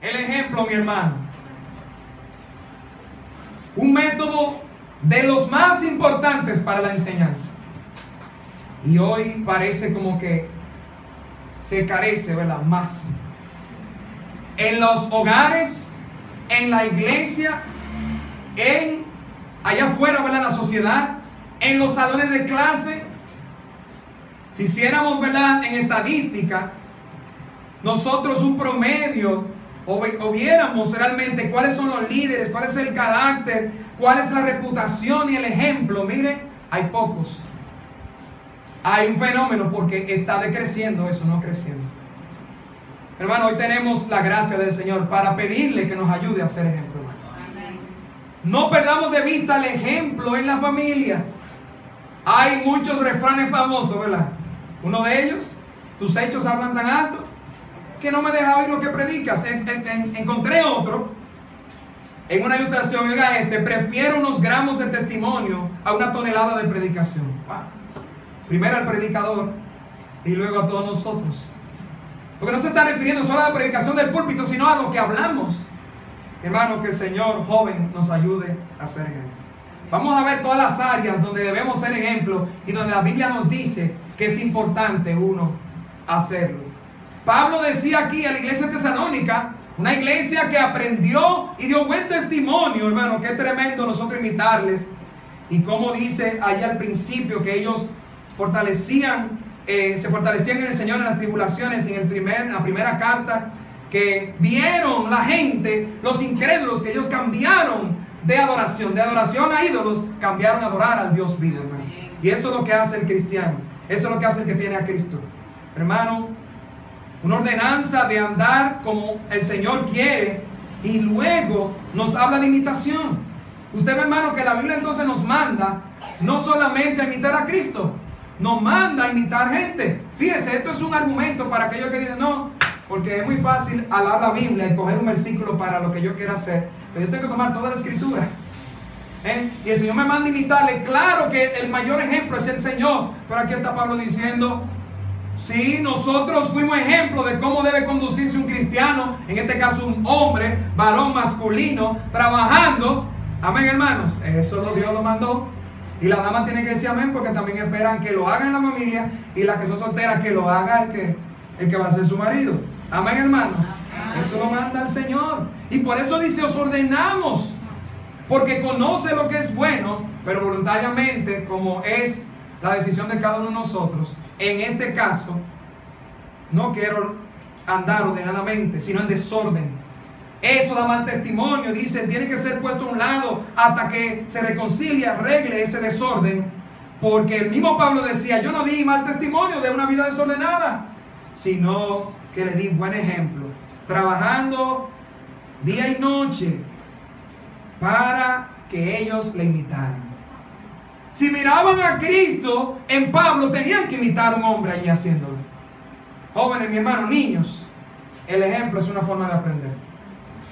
El ejemplo, mi hermano. Un método de los más importantes para la enseñanza. Y hoy parece como que se carece, ¿verdad? Más. En los hogares, en la iglesia, allá afuera, ¿verdad? En la sociedad, en los salones de clase. Si hiciéramos, ¿verdad? En estadística, nosotros un promedio, o viéramos realmente cuáles son los líderes, cuál es el carácter, cuál es la reputación y el ejemplo, mire, hay pocos. Hay un fenómeno porque está decreciendo eso, no creciendo. Hermano, hoy tenemos la gracia del Señor para pedirle que nos ayude a ser ejemplo. No perdamos de vista el ejemplo en la familia. Hay muchos refranes famosos, ¿verdad? Uno de ellos, tus hechos hablan tan alto que no me deja oír lo que predicas. Encontré otro en una ilustración. Oiga, prefiero unos gramos de testimonio a una tonelada de predicación. Wow. Primero al predicador y luego a todos nosotros. Porque no se está refiriendo solo a la predicación del púlpito, sino a lo que hablamos. Hermano, que el Señor joven nos ayude a ser ejemplo. Vamos a ver todas las áreas donde debemos ser ejemplo y donde la Biblia nos dice que es importante uno hacerlo. Pablo decía aquí a la iglesia tesalónica, una iglesia que aprendió y dio buen testimonio, hermano, qué tremendo nosotros imitarles. Y como dice allá al principio que ellos se fortalecían en el Señor en las tribulaciones, en la primera carta, que vieron la gente, los incrédulos, que ellos cambiaron de adoración a ídolos, cambiaron a adorar al Dios vivo, hermano. Y eso es lo que hace el cristiano, eso es lo que hace el que tiene a Cristo. Hermano, una ordenanza de andar como el Señor quiere, y luego nos habla de imitación. Usted ve, hermano, que la Biblia entonces nos manda no solamente a imitar a Cristo, nos manda a imitar gente. Fíjese, esto es un argumento para aquellos que dicen, no, porque es muy fácil alar la Biblia y coger un versículo para lo que yo quiera hacer, pero yo tengo que tomar toda la escritura. Y el Señor me manda a imitarle. Claro que el mayor ejemplo es el Señor, pero aquí está Pablo diciendo, sí, nosotros fuimos ejemplo de cómo debe conducirse un cristiano, en este caso un hombre, varón masculino, trabajando. Amén, hermanos. Eso Dios lo mandó. Y la dama tiene que decir amén, porque también esperan que lo haga en la familia, y las que son solteras que lo haga el que va a ser su marido. Amén, hermanos. Eso lo manda el Señor. Y por eso dice, os ordenamos, porque conoce lo que es bueno, pero voluntariamente, como es la decisión de cada uno de nosotros. En este caso, no quiero andar ordenadamente, sino en desorden. Eso da mal testimonio. Dice, tiene que ser puesto a un lado hasta que se reconcilie, arregle ese desorden. Porque el mismo Pablo decía, yo no di mal testimonio de una vida desordenada, sino que le di buen ejemplo, trabajando día y noche para que ellos le imitaran. Si miraban a Cristo en Pablo, tenían que imitar a un hombre allí haciéndolo. Jóvenes, mi hermano, niños, el ejemplo es una forma de aprender.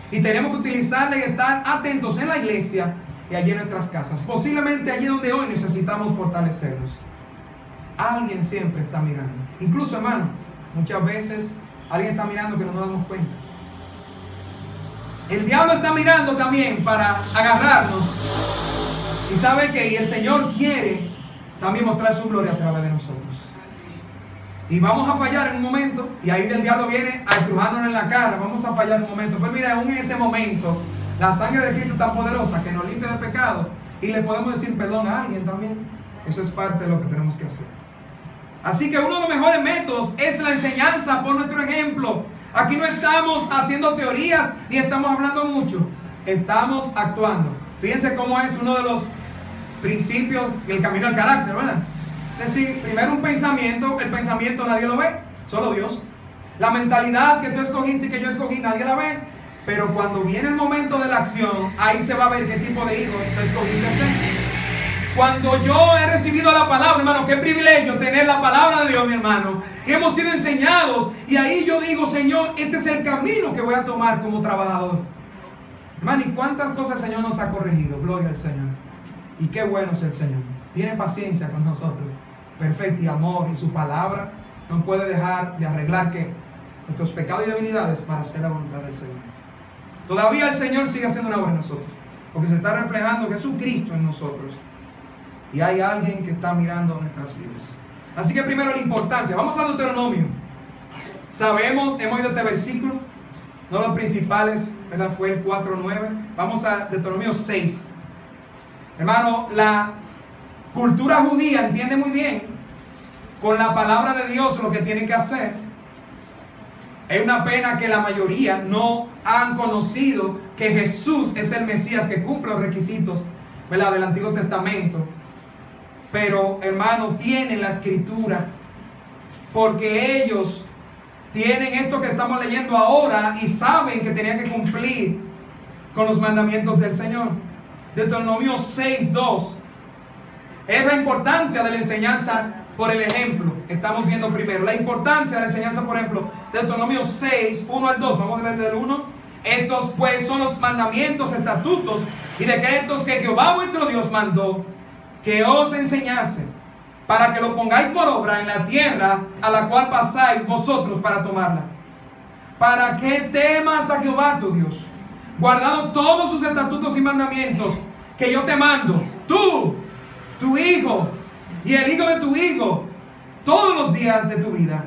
Y tenemos que utilizarla y estar atentos en la iglesia y allí en nuestras casas. Posiblemente allí donde hoy necesitamos fortalecernos. Alguien siempre está mirando. Incluso, hermano, muchas veces alguien está mirando que no nos damos cuenta. El diablo está mirando también para agarrarnos. Y sabe que el Señor quiere también mostrar su gloria a través de nosotros. Y vamos a fallar en un momento, y ahí el diablo viene a estrujándonos en la cara. Vamos a fallar en un momento. Pero mira, aún en ese momento, la sangre de Cristo es tan poderosa que nos limpia de pecado, y le podemos decir perdón a alguien también. Eso es parte de lo que tenemos que hacer. Así que uno de los mejores métodos es la enseñanza por nuestro ejemplo. Aquí no estamos haciendo teorías ni estamos hablando mucho, estamos actuando. Fíjense cómo es uno de los principios del camino al carácter, ¿verdad? Es decir, primero un pensamiento, el pensamiento nadie lo ve, solo Dios. La mentalidad que tú escogiste y que yo escogí, nadie la ve. Pero cuando viene el momento de la acción, ahí se va a ver qué tipo de hijo tú escogiste ser. Cuando yo he recibido la palabra, hermano, qué privilegio tener la palabra de Dios, mi hermano. Y hemos sido enseñados. Y ahí yo digo, Señor, este es el camino que voy a tomar como trabajador. Hermano, ¿y cuántas cosas el Señor nos ha corregido? Gloria al Señor. Y qué bueno es el Señor. Tiene paciencia con nosotros. Perfecto y amor. Y su palabra no puede dejar de arreglar que nuestros pecados y debilidades para hacer la voluntad del Señor. Todavía el Señor sigue haciendo una obra en nosotros, porque se está reflejando Jesucristo en nosotros. Y hay alguien que está mirando nuestras vidas. Así que primero la importancia. Vamos a Deuteronomio. Sabemos, hemos oído este versículo. No los principales, ¿verdad? Fue el 4:9. Vamos a Deuteronomio 6. Hermano, la cultura judía entiende muy bien con la palabra de Dios lo que tienen que hacer. Es una pena que la mayoría no han conocido que Jesús es el Mesías que cumple los requisitos, ¿verdad?, del Antiguo Testamento. Pero, hermano, tienen la escritura, porque ellos tienen esto que estamos leyendo ahora y saben que tenían que cumplir con los mandamientos del Señor. Deuteronomio 6:2 es la importancia de la enseñanza por el ejemplo. Estamos viendo primero la importancia de la enseñanza por ejemplo. Deuteronomio 6:1-2. Vamos a leer del 1. Estos pues son los mandamientos, estatutos y decretos que Jehová vuestro Dios mandó que os enseñase, para que lo pongáis por obra en la tierra a la cual pasáis vosotros para tomarla. Para que temas a Jehová tu Dios, guardando todos sus estatutos y mandamientos que yo te mando, tú, tu hijo y el hijo de tu hijo, todos los días de tu vida,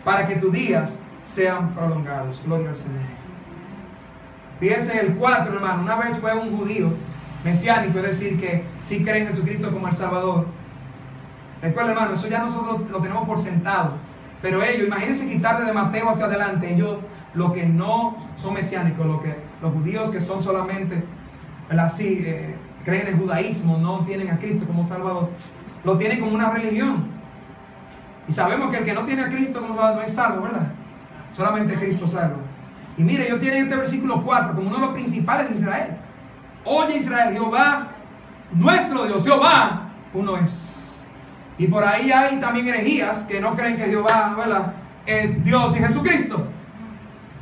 para que tus días sean prolongados. Gloria al Señor. Fíjense el 4, hermano. Una vez fue un judío mesiánico, es decir, que sí cree en Jesucristo como el Salvador. Recuerda, hermano, eso ya nosotros lo tenemos por sentado. Pero ellos, imagínense quitarle de Mateo hacia adelante, ellos, lo que no son mesiánicos, los judíos que son solamente, así, creen en el judaísmo, no tienen a Cristo como Salvador, lo tienen como una religión. Y sabemos que el que no tiene a Cristo como Salvador no es salvo, ¿verdad? Solamente Cristo salva. Y mire, ellos tienen este versículo 4 como uno de los principales de Israel. Oye Israel, Jehová, nuestro Dios, Jehová, uno es. Y por ahí hay también herejías que no creen que Jehová, ¿verdad?, es Dios y Jesucristo.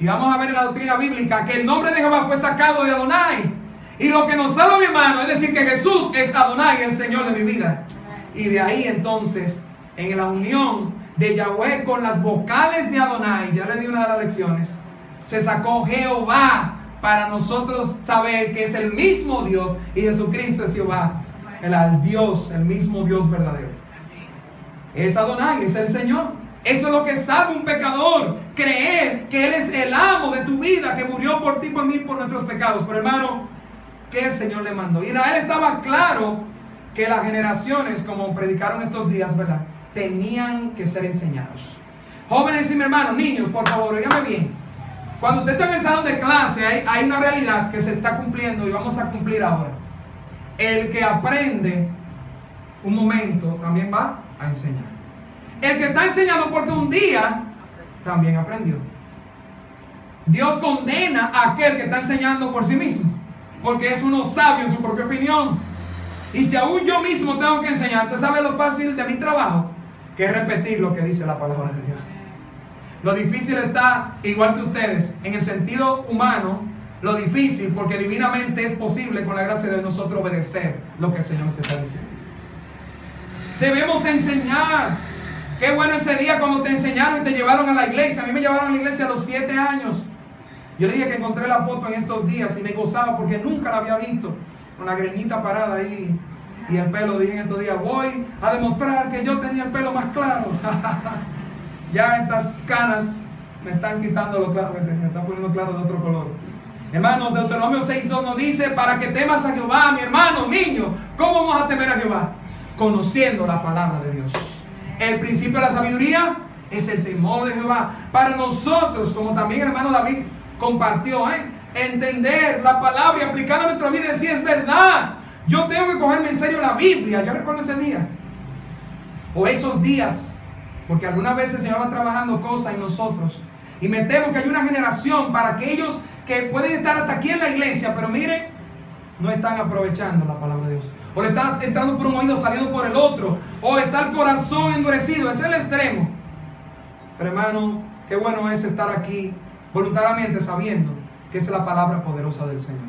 Y vamos a ver en la doctrina bíblica que el nombre de Jehová fue sacado de Adonai. Y lo que nos salva, mi hermano, es decir que Jesús es Adonai, el Señor de mi vida. Y de ahí entonces, en la unión de Yahweh con las vocales de Adonai, ya le di una de las lecciones, se sacó Jehová, para nosotros saber que es el mismo Dios y Jesucristo es Jehová, el Dios, el mismo Dios verdadero. Es Adonai, es el Señor. Eso es lo que salva un pecador, creer que Él es el amo de tu vida, que murió por ti, por mí, por nuestros pecados. Pero hermano, que el Señor le mandó. Israel estaba claro que las generaciones, como predicaron estos días, ¿verdad?, tenían que ser enseñados. Jóvenes y mi hermano, niños, por favor, oígame bien. Cuando usted está en el salón de clase, hay una realidad que se está cumpliendo y vamos a cumplir ahora. El que aprende un momento también va a enseñar. El que está enseñando porque un día también aprendió. Dios condena a aquel que está enseñando por sí mismo, porque es uno sabio en su propia opinión. Y si aún yo mismo tengo que enseñar, ¿usted sabe lo fácil de mi trabajo? Que es repetir lo que dice la palabra de Dios. Lo difícil está, igual que ustedes, en el sentido humano, lo difícil, porque divinamente es posible con la gracia de nosotros obedecer lo que el Señor nos está diciendo. Debemos enseñar. Qué bueno ese día cuando te enseñaron y te llevaron a la iglesia. A mí me llevaron a la iglesia a los 7 años. Yo le dije que encontré la foto en estos días y me gozaba porque nunca la había visto, con la greñita parada ahí y el pelo. Dije en estos días, voy a demostrar que yo tenía el pelo más claro. Ya estas canas me están quitando lo claro que tenía, me están poniendo claro de otro color. Hermanos, Deuteronomio 6:2 nos dice, para que temas a Jehová, mi hermano, niño. ¿Cómo vamos a temer a Jehová? Conociendo la palabra de Dios. El principio de la sabiduría es el temor de Jehová. Para nosotros, como también el hermano David compartió, entender la palabra y aplicarla a nuestra vida y decir, es verdad, yo tengo que cogerme en serio la Biblia. Yo recuerdo ese día, o esos días, porque algunas veces el Señor va trabajando cosas en nosotros. Y me temo que hay una generación para aquellos que pueden estar hasta aquí en la iglesia, pero miren, no están aprovechando la palabra de Dios. O le están entrando por un oído, saliendo por el otro. O está el corazón endurecido. Ese es el extremo. Pero hermano, qué bueno es estar aquí voluntariamente sabiendo que es la palabra poderosa del Señor.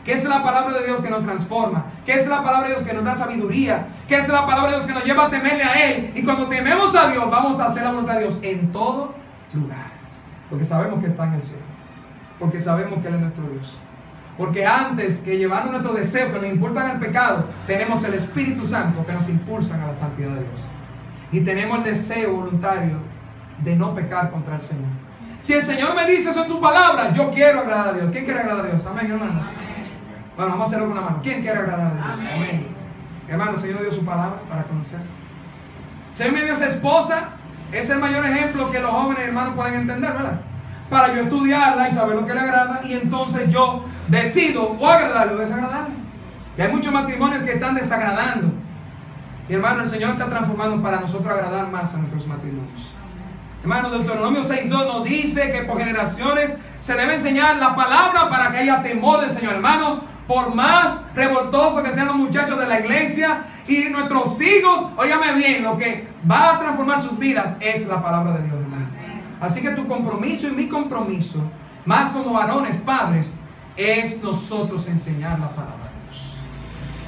Que es la palabra de Dios que nos transforma. Que es la palabra de Dios que nos da sabiduría. Que es la palabra de Dios que nos lleva a temerle a Él. Y cuando tememos a Dios, vamos a hacer la voluntad de Dios en todo lugar. Porque sabemos que está en el cielo. Porque sabemos que Él es nuestro Dios. Porque antes que llevar nuestros deseos que nos impulsan al pecado, tenemos el Espíritu Santo que nos impulsan a la santidad de Dios. Y tenemos el deseo voluntario de no pecar contra el Señor. Si el Señor me dice eso en tu palabra, yo quiero agradar a Dios. ¿Quién quiere agradar a Dios? Amén, hermanos. Bueno, vamos a hacerlo con la mano. ¿Quién quiere agradar a Dios? Amén. Hermano, el Señor me dio su palabra para conocer. El Señor me dio esa esposa. Es el mayor ejemplo que los jóvenes hermanos pueden entender, ¿verdad? Para yo estudiarla y saber lo que le agrada, y entonces yo decido o agradarle o desagradarle. Y hay muchos matrimonios que están desagradando. Y hermano, el Señor está transformando para nosotros agradar más a nuestros matrimonios. Hermano, Deuteronomio 6:2 nos dice que por generaciones se debe enseñar la palabra para que haya temor del Señor. Hermano, por más revoltosos que sean los muchachos de la iglesia y nuestros hijos, óigame bien, lo que va a transformar sus vidas es la palabra de Dios, hermano. Así que tu compromiso y mi compromiso, más como varones, padres, es nosotros enseñar la palabra de Dios.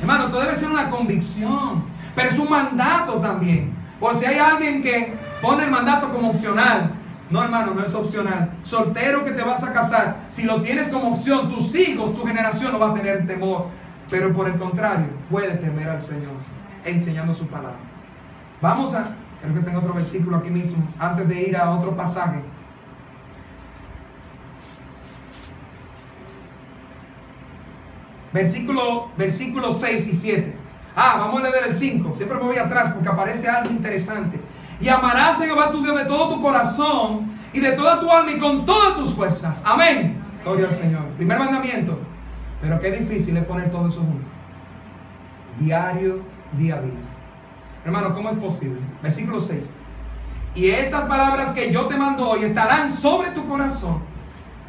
Hermano, esto debe ser una convicción, pero es un mandato también. Por si hay alguien que pone el mandato como opcional. No, hermano, no es opcional. Soltero que te vas a casar, si lo tienes como opción, tus hijos, tu generación no va a tener temor. Pero por el contrario, puede temer al Señor enseñando su palabra. Vamos a, creo que tengo otro versículo aquí mismo, antes de ir a otro pasaje. Versículos 6 y 7. Vamos a leer el 5. Siempre me voy atrás porque aparece algo interesante. Y amarás a Jehová tu Dios de todo tu corazón y de toda tu alma y con todas tus fuerzas. Amén. Gloria al Señor. Primer mandamiento. Pero qué difícil es poner todo eso junto. Diario, día a día. Hermano, ¿cómo es posible? Versículo 6. Y estas palabras que yo te mando hoy estarán sobre tu corazón.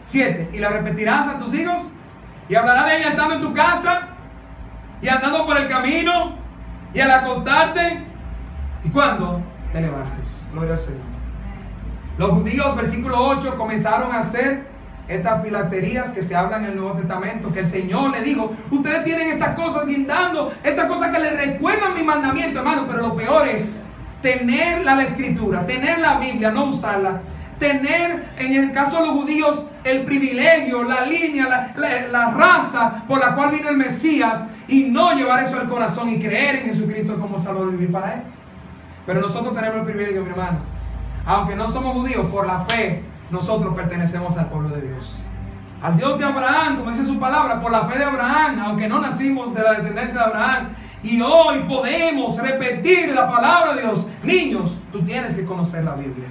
7. Y las repetirás a tus hijos y hablarás de ellas estando en tu casa y andando por el camino y al acostarte y cuando te levantes. Gloria al Señor. Los judíos, versículo 8, comenzaron a hacer estas filaterías que se hablan en el Nuevo Testamento, que el Señor le dijo, ustedes tienen estas cosas guindando, estas cosas que les recuerdan mi mandamiento, hermano. Pero lo peor es tener la escritura, tener la Biblia, no usarla, tener, en el caso de los judíos, el privilegio, la línea, la raza por la cual vino el Mesías, y no llevar eso al corazón y creer en Jesucristo como Salvador y vivir para Él. Pero nosotros tenemos el privilegio, mi hermano. Aunque no somos judíos, por la fe, nosotros pertenecemos al pueblo de Dios. Al Dios de Abraham, como dice su palabra, por la fe de Abraham, aunque no nacimos de la descendencia de Abraham. Y hoy podemos repetir la palabra de Dios. Niños, tú tienes que conocer la Biblia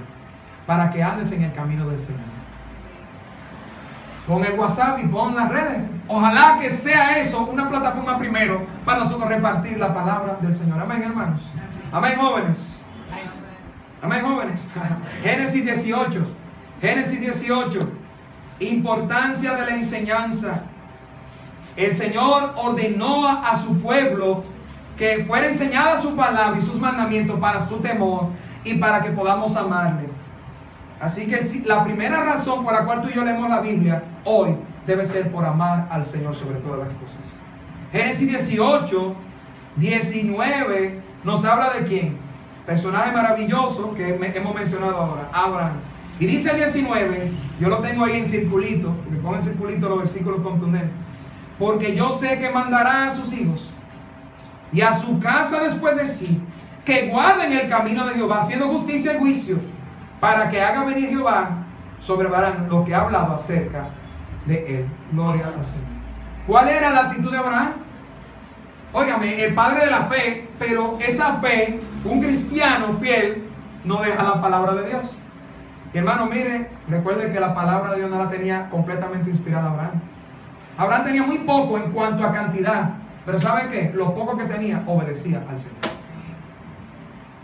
para que andes en el camino del Señor. Pon el WhatsApp y pon las redes. Ojalá que sea eso una plataforma primero para nosotros repartir la palabra del Señor. Amén, hermanos. Amén, jóvenes. Amén, jóvenes. Génesis 18. Génesis 18. Importancia de la enseñanza. El Señor ordenó a su pueblo que fuera enseñada su palabra y sus mandamientos para su temor y para que podamos amarle. Así que la primera razón por la cual tú y yo leemos la Biblia hoy debe ser por amar al Señor sobre todas las cosas. Génesis 18, 19 nos habla de quién. Personaje maravilloso que hemos mencionado ahora, Abraham. Y dice el 19, yo lo tengo ahí en circulito, me pongo en circulito los versículos contundentes. Porque yo sé que mandará a sus hijos y a su casa después de sí, que guarden el camino de Jehová, haciendo justicia y juicio, para que haga venir Jehová sobre Abraham lo que ha hablado acerca de él. Gloria al Señor. ¿Cuál era la actitud de Abraham? Óigame, el padre de la fe, pero esa fe, un cristiano fiel, no deja la palabra de Dios. Y hermano, mire, recuerde que la palabra de Dios no la tenía completamente inspirada a Abraham. Abraham tenía muy poco en cuanto a cantidad, pero ¿sabe qué? Lo poco que tenía obedecía al Señor.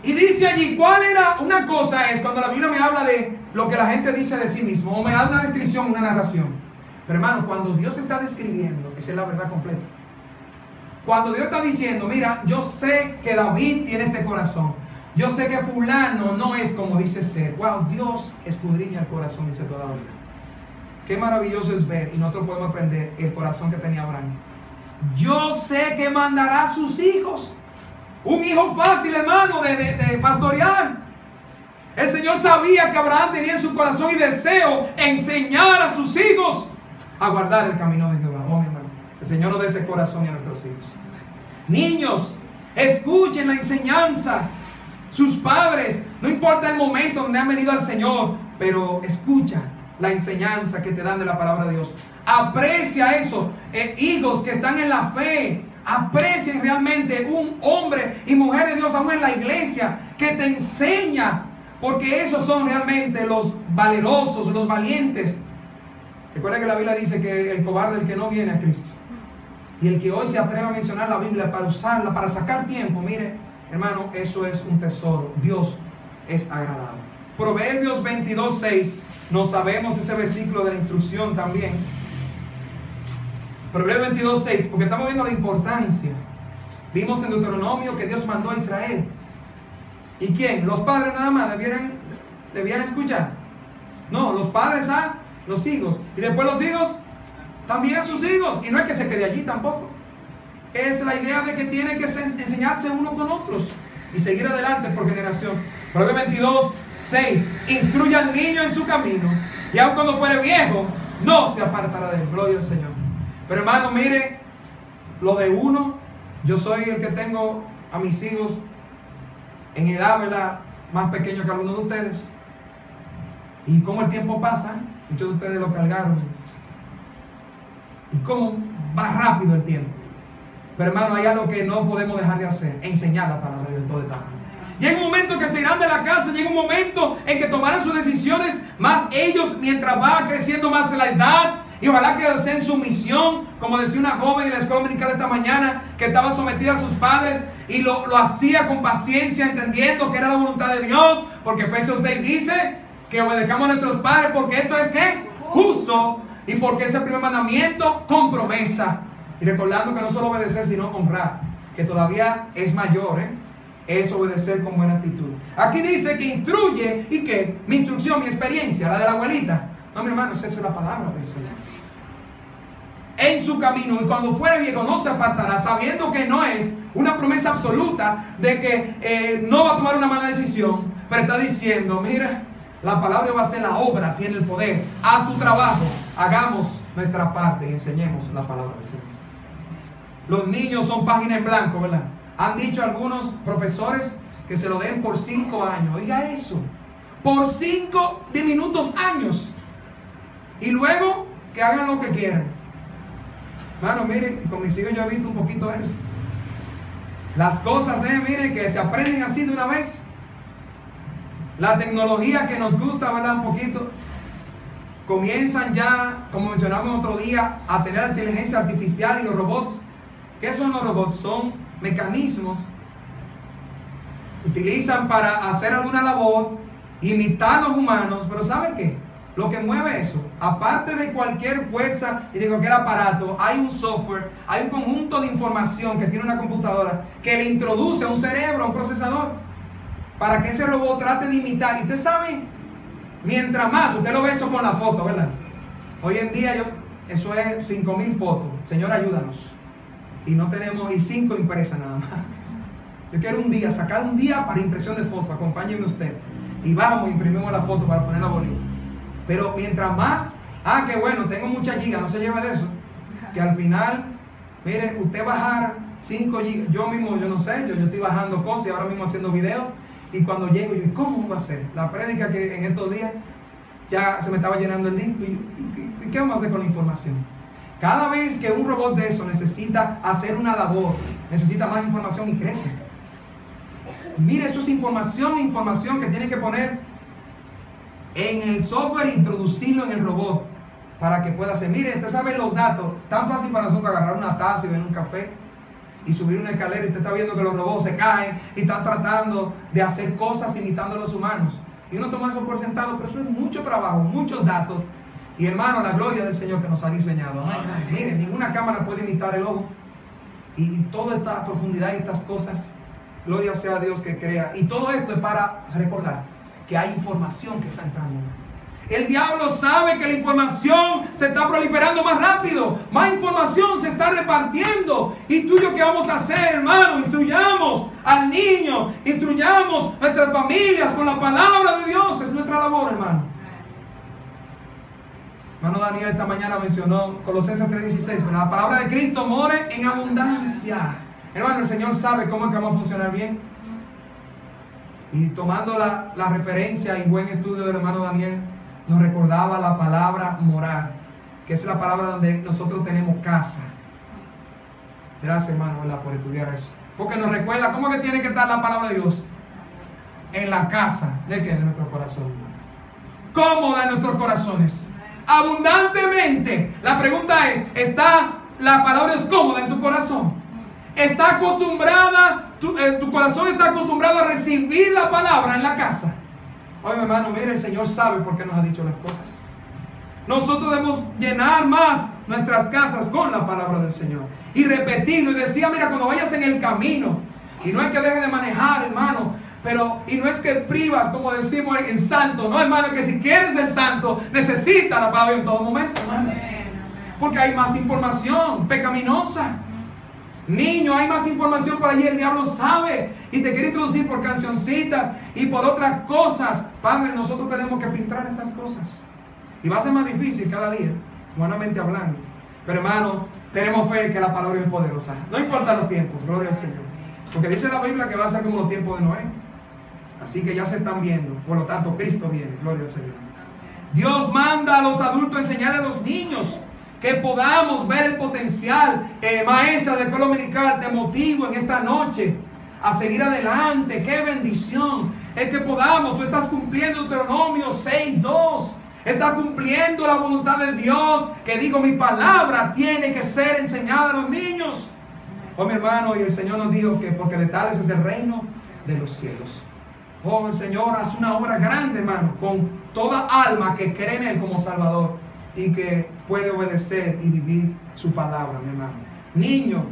Y dice allí, ¿cuál era? Una cosa es cuando la Biblia me habla de lo que la gente dice de sí mismo, o me da una descripción, una narración. Pero hermano, cuando Dios está describiendo, esa es la verdad completa. Cuando Dios está diciendo, mira, yo sé que David tiene este corazón, yo sé que fulano no es como dice ser. Wow, Dios escudriña el corazón, dice toda la Biblia. Qué maravilloso es ver, y nosotros podemos aprender el corazón que tenía Abraham. Yo sé que mandará a sus hijos. Un hijo fácil, hermano, de pastorear. El Señor sabía que Abraham tenía en su corazón y deseo enseñar a sus hijos a guardar el camino de Jehová. Oh, mi hermano, el Señor nos dé ese corazón a nuestros hijos. Niños, escuchen la enseñanza. Sus padres, no importa el momento donde han venido al Señor, pero escucha la enseñanza que te dan de la palabra de Dios. Aprecia eso. Hijos que están en la fe, aprecien realmente un hombre y mujer de Dios aún en la iglesia que te enseña, porque esos son realmente los valerosos, los valientes. Recuerda que la Biblia dice que el cobarde es el que no viene a Cristo. Y el que hoy se atreve a mencionar la Biblia para usarla, para sacar tiempo, mire, hermano, eso es un tesoro. Dios es agradable. Proverbios 22:6, no sabemos ese versículo de la instrucción también. Proverbios 22:6, porque estamos viendo la importancia. Vimos en Deuteronomio que Dios mandó a Israel. ¿Y quién? Los padres nada más debían escuchar. No, los padres a los hijos. Y después los hijos también a sus hijos. Y no es que se quede allí tampoco. Es la idea de que tienen que enseñarse unos con otros y seguir adelante por generación. Proverbios 22:6, instruye al niño en su camino, y aun cuando fuere viejo, no se apartará de él. Gloria al Señor. Pero hermano, mire, lo de uno, yo soy el que tengo a mis hijos en edad, ¿verdad?, más pequeño que algunos de ustedes. Y como el tiempo pasa, muchos de ustedes lo cargaron. Y cómo va rápido el tiempo. Pero hermano, hay algo que no podemos dejar de hacer: enseñar la palabra de Dios en todo etapa. Llega un momento que se irán de la casa, llega un momento en que tomarán sus decisiones, más ellos, mientras va creciendo más la edad, y ojalá que sea en su misión, como decía una joven en la escuela dominical esta mañana, que estaba sometida a sus padres, y lo hacía con paciencia, entendiendo que era la voluntad de Dios, porque Efesios 6 dice que obedezcamos a nuestros padres, porque esto es ¿qué? Justo, y porque es el primer mandamiento con promesa. Y recordando que no solo obedecer, sino honrar, que todavía es mayor, es obedecer con buena actitud. Aquí dice que instruye, ¿y qué? Mi instrucción, mi experiencia, la de la abuelita. No, mi hermano, esa es la palabra del Señor. En su camino, y cuando fuere viejo no se apartará, sabiendo que no es una promesa absoluta de que no va a tomar una mala decisión, pero está diciendo, mira, la palabra va a ser la obra, tiene el poder. Haz tu trabajo, hagamos nuestra parte y enseñemos la palabra del Señor. Los niños son página en blanco, ¿verdad? Han dicho algunos profesores que se lo den por 5 años. Oiga eso, por 5 diminutos años. Y luego que hagan lo que quieran. Hermano, miren, con mis hijos yo he visto un poquito eso. Las cosas, miren, que se aprenden así de una vez. La tecnología que nos gusta, ¿verdad? Un poquito. Comienzan ya, como mencionamos otro día, a tener la inteligencia artificial y los robots. ¿Qué son los robots? Son mecanismos que utilizan para hacer alguna labor, imitar a los humanos, pero ¿saben qué? Lo que mueve eso, aparte de cualquier fuerza y de cualquier aparato, hay un software, hay un conjunto de información que tiene una computadora que le introduce a un cerebro, a un procesador, para que ese robot trate de imitar. Y usted sabe, mientras más, usted lo ve eso con la foto, ¿verdad? Hoy en día eso es 5,000 fotos. Señor, ayúdanos. Y no tenemos, y 5 impresas nada más. Yo quiero un día, sacar un día para impresión de foto. Acompáñenme usted. Y vamos, imprimimos la foto para ponerla bonita. Pero mientras más, qué bueno, tengo muchas gigas, no se lleve de eso. Que al final, mire, usted bajar 5 gigas, yo mismo, yo no sé, yo estoy bajando cosas y ahora mismo haciendo videos. Y cuando llego, yo, ¿cómo va a ser? La prédica que en estos días ya se me estaba llenando el disco. ¿Y qué vamos a hacer con la información? Cada vez que un robot de eso necesita hacer una labor, necesita más información y crece. Mire, eso es información que tiene que poner en el software e introducirlo en el robot para que pueda hacer. Mire, usted sabe los datos, tan fácil para nosotros agarrar una taza y ver un café y subir una escalera, y usted está viendo que los robots se caen y están tratando de hacer cosas imitando a los humanos. Y uno toma eso por sentado, pero eso es mucho trabajo, muchos datos. Y hermano, la gloria del Señor que nos ha diseñado. Mire, ninguna cámara puede imitar el ojo. Y toda esta profundidad y estas cosas, gloria sea a Dios que crea. Y todo esto es para recordar que hay información que está entrando. El diablo sabe que la información se está proliferando más rápido. Más información se está repartiendo. ¿Y tú y yo qué vamos a hacer, hermano? Instruyamos al niño. Instruyamos nuestras familias con la palabra de Dios. Es nuestra labor, hermano. Hermano Daniel esta mañana mencionó Colosenses 3:16. La palabra de Cristo more en abundancia. Hermano, el Señor sabe cómo es que vamos a funcionar bien. Y tomando la referencia y buen estudio del hermano Daniel, nos recordaba la palabra morar, que es la palabra donde nosotros tenemos casa. Gracias, hermano, ¿verdad?, por estudiar eso. Porque nos recuerda cómo que tiene que estar la palabra de Dios en la casa de ¿qué? De nuestro corazón. Cómoda en nuestros corazones. Abundantemente. La pregunta es, ¿está la palabra de Dios cómoda en tu corazón? ¿Está acostumbrada, tu corazón está acostumbrado a recibir la palabra en la casa? Oye, hermano, mire, el Señor sabe por qué nos ha dicho las cosas. Nosotros debemos llenar más nuestras casas con la palabra del Señor y repetirlo. Y decía, mira, cuando vayas en el camino, y no es que dejes de manejar, hermano, y no es que privas, como decimos en santo, no, hermano, que si quieres ser santo, necesitas la palabra en todo momento, hermano. Porque hay más información pecaminosa. Niño, hay más información por allí, el diablo sabe y te quiere introducir por cancioncitas y por otras cosas. Padre, nosotros tenemos que filtrar estas cosas y va a ser más difícil cada día, humanamente hablando, pero hermano, tenemos fe que la palabra es poderosa, no importa los tiempos, gloria al Señor, porque dice la Biblia que va a ser como los tiempos de Noé, así que ya se están viendo, por lo tanto Cristo viene, gloria al Señor. Dios manda a los adultos enseñar a los niños, que podamos ver el potencial. Maestra del escuela dominical, te motivo en esta noche a seguir adelante. Qué bendición es que podamos. Tú estás cumpliendo Deuteronomio 6:2. Estás cumpliendo la voluntad de Dios, que digo, mi palabra tiene que ser enseñada a los niños. Oh, mi hermano, y el Señor nos dijo que porque de tales es el reino de los cielos. Oh, el Señor hace una obra grande, hermano, con toda alma que cree en Él como Salvador y que puede obedecer y vivir su palabra, mi hermano. Niño,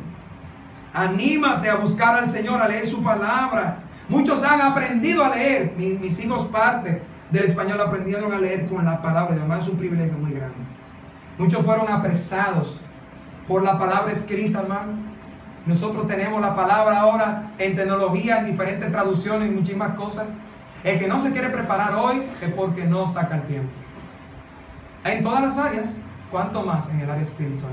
anímate a buscar al Señor, a leer su palabra. Muchos han aprendido a leer. Mis hijos, parte del español, aprendieron a leer con la palabra. Y además es un privilegio muy grande. Muchos fueron apresados por la palabra escrita, hermano. Nosotros tenemos la palabra ahora en tecnología, en diferentes traducciones, en muchísimas cosas. El que no se quiere preparar hoy es porque no saca el tiempo. En todas las áreas, ¿cuánto más en el área espiritual?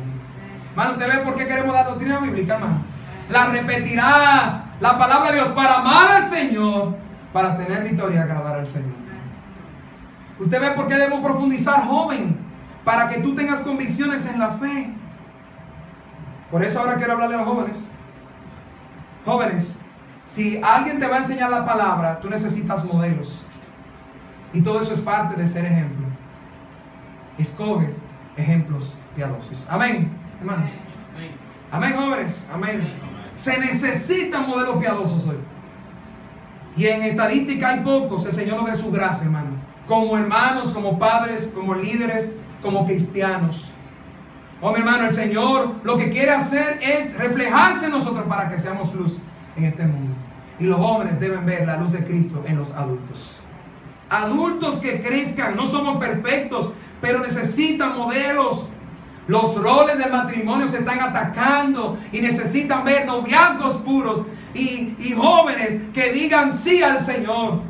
Hermano, ¿usted ve por qué queremos la doctrina bíblica, hermano? La repetirás, la palabra de Dios, para amar al Señor, para tener victoria y agradar al Señor. ¿Usted ve por qué debemos profundizar, joven? Para que tú tengas convicciones en la fe. Por eso ahora quiero hablarle a los jóvenes. Jóvenes, si alguien te va a enseñar la palabra, tú necesitas modelos. Y todo eso es parte de ser ejemplo. Escoge ejemplos piadosos. Amén, hermanos. Amén, jóvenes. Amén. Se necesitan modelos piadosos hoy. Y en estadística hay pocos. El Señor nos dé su gracia, hermano. Como hermanos, como padres, como líderes, como cristianos. Oh, mi hermano, el Señor lo que quiere hacer es reflejarse en nosotros para que seamos luz en este mundo. Y los jóvenes deben ver la luz de Cristo en los adultos. Adultos que crezcan, no somos perfectos, pero necesitan modelos. Los roles del matrimonio se están atacando y necesitan ver noviazgos puros y jóvenes que digan sí al Señor.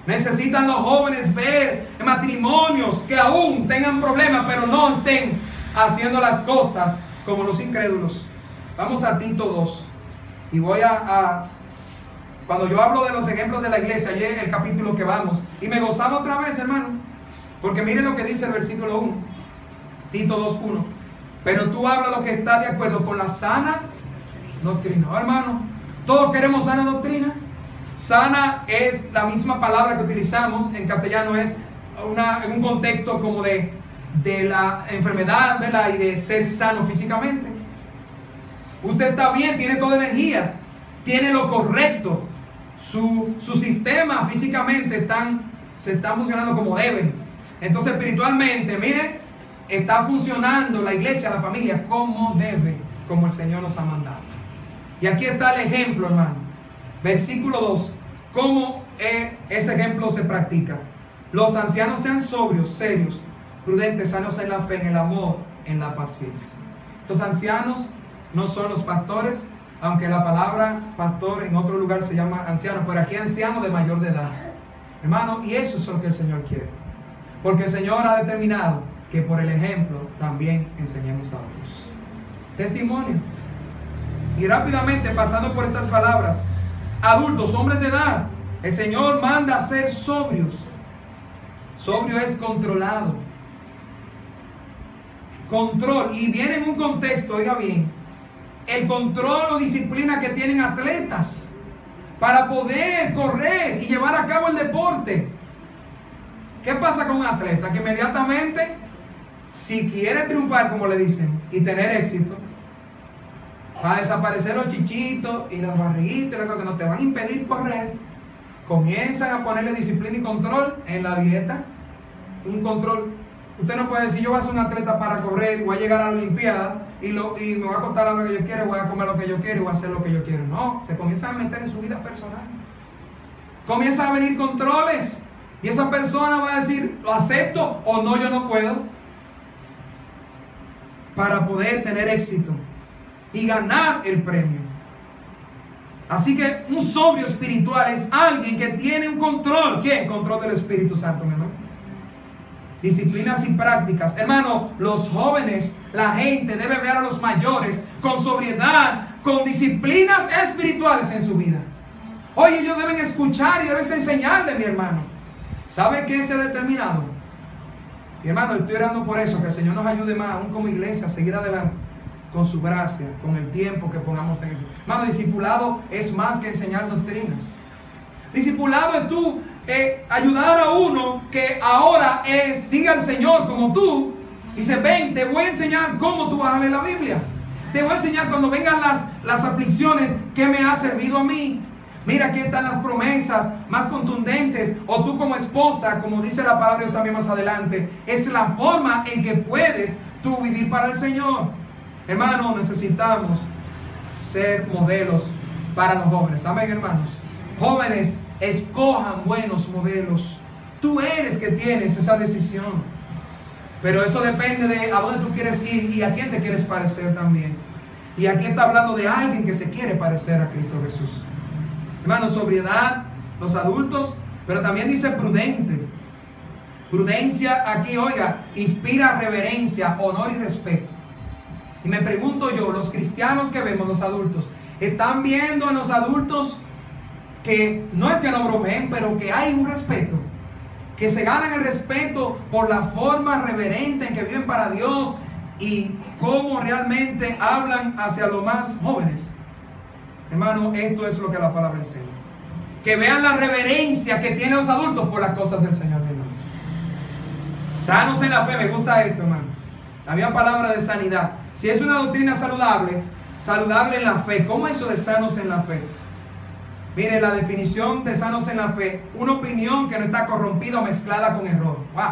Necesitan los jóvenes ver matrimonios que aún tengan problemas, pero no estén haciendo las cosas como los incrédulos. Vamos a Tito 2 y voy cuando yo hablo de los ejemplos de la iglesia, ayer el capítulo que vamos, y me gozaba otra vez, hermano, porque miren lo que dice el versículo 1, Tito 2:1. Pero tú hablas lo que está de acuerdo con la sana doctrina. Oh, hermano, todos queremos sana doctrina. Sana es la misma palabra que utilizamos en castellano, es en un contexto como de la enfermedad, ¿verdad? Y de ser sano físicamente. Usted está bien, tiene toda energía, tiene lo correcto, su sistema físicamente se están funcionando como deben. Entonces espiritualmente, mire, está funcionando la iglesia, la familia como debe, como el Señor nos ha mandado. Y aquí está el ejemplo, hermano. Versículo 2. ¿Cómo ese ejemplo se practica? los ancianos sean sobrios, serios, prudentes, sanos en la fe, en el amor, en la paciencia. Estos ancianos no son los pastores, aunque la palabra pastor en otro lugar se llama anciano, pero aquí anciano de mayor de edad. Hermano, y eso es lo que el Señor quiere. Porque el Señor ha determinado que por el ejemplo también enseñemos a otros. Testimonio. Y rápidamente, pasando por estas palabras, adultos, hombres de edad, el Señor manda a ser sobrios. Sobrio es controlado. Control, y viene en un contexto, oiga bien, el control o disciplina que tienen atletas para poder correr y llevar a cabo el deporte. ¿Qué pasa con un atleta? Que inmediatamente, si quiere triunfar, como le dicen, y tener éxito, va a desaparecer los chichitos y las barriguitas, que no te van a impedir correr. Comienzan a ponerle disciplina y control en la dieta. Un control. Usted no puede decir, yo voy a ser un atleta para correr, voy a llegar a las Olimpiadas y me voy a acostar lo que yo quiero, voy a comer lo que yo quiero y voy a hacer lo que yo quiero. No, se comienzan a meter en su vida personal. Comienzan a venir controles y esa persona va a decir, lo acepto o no, yo no puedo. Para poder tener éxito y ganar el premio. Así que un sobrio espiritual es alguien que tiene un control. ¿Quién? Control del Espíritu Santo, mi hermano. Disciplinas y prácticas. Hermano, los jóvenes, la gente debe ver a los mayores con sobriedad, con disciplinas espirituales en su vida. Oye, ellos deben escuchar y debes enseñarle, mi hermano. ¿Sabe qué se ha determinado? Mi hermano, estoy orando por eso, que el Señor nos ayude más, aún como iglesia, a seguir adelante con su gracia, con el tiempo que pongamos en eso. Hermano, discipulado es más que enseñar doctrinas. Discipulado es tú ayudar a uno que ahora sigue al Señor como tú. Dice, ven, te voy a enseñar cómo tú vas a leer la Biblia. Te voy a enseñar cuando vengan las aflicciones que me ha servido a mí. Mira, aquí están las promesas más contundentes. O tú como esposa, como dice la palabra también más adelante, es la forma en que puedes tú vivir para el Señor. Hermano, necesitamos ser modelos para los jóvenes. Amén, hermanos. Jóvenes, escojan buenos modelos. Tú eres que tienes esa decisión. Pero eso depende de a dónde tú quieres ir y a quién te quieres parecer también. Y aquí está hablando de alguien que se quiere parecer a Cristo Jesús. Hermano, sobriedad, los adultos, pero también dice prudente. Prudencia aquí, oiga, inspira reverencia, honor y respeto. Y me pregunto yo, los cristianos que vemos, los adultos, ¿están viendo en los adultos que no es que no bromeen, pero que hay un respeto? Que se ganan el respeto por la forma reverente en que viven para Dios y cómo realmente hablan hacia los más jóvenes. Hermano, esto es lo que la palabra enseña. Que vean la reverencia que tienen los adultos por las cosas del Señor. Sanos en la fe, me gusta esto, hermano. Había palabra de sanidad. Si es una doctrina saludable, saludable en la fe. ¿Cómo es eso de sanos en la fe? Mire, la definición de sanos en la fe, una opinión que no está corrompida o mezclada con error. ¡Wow!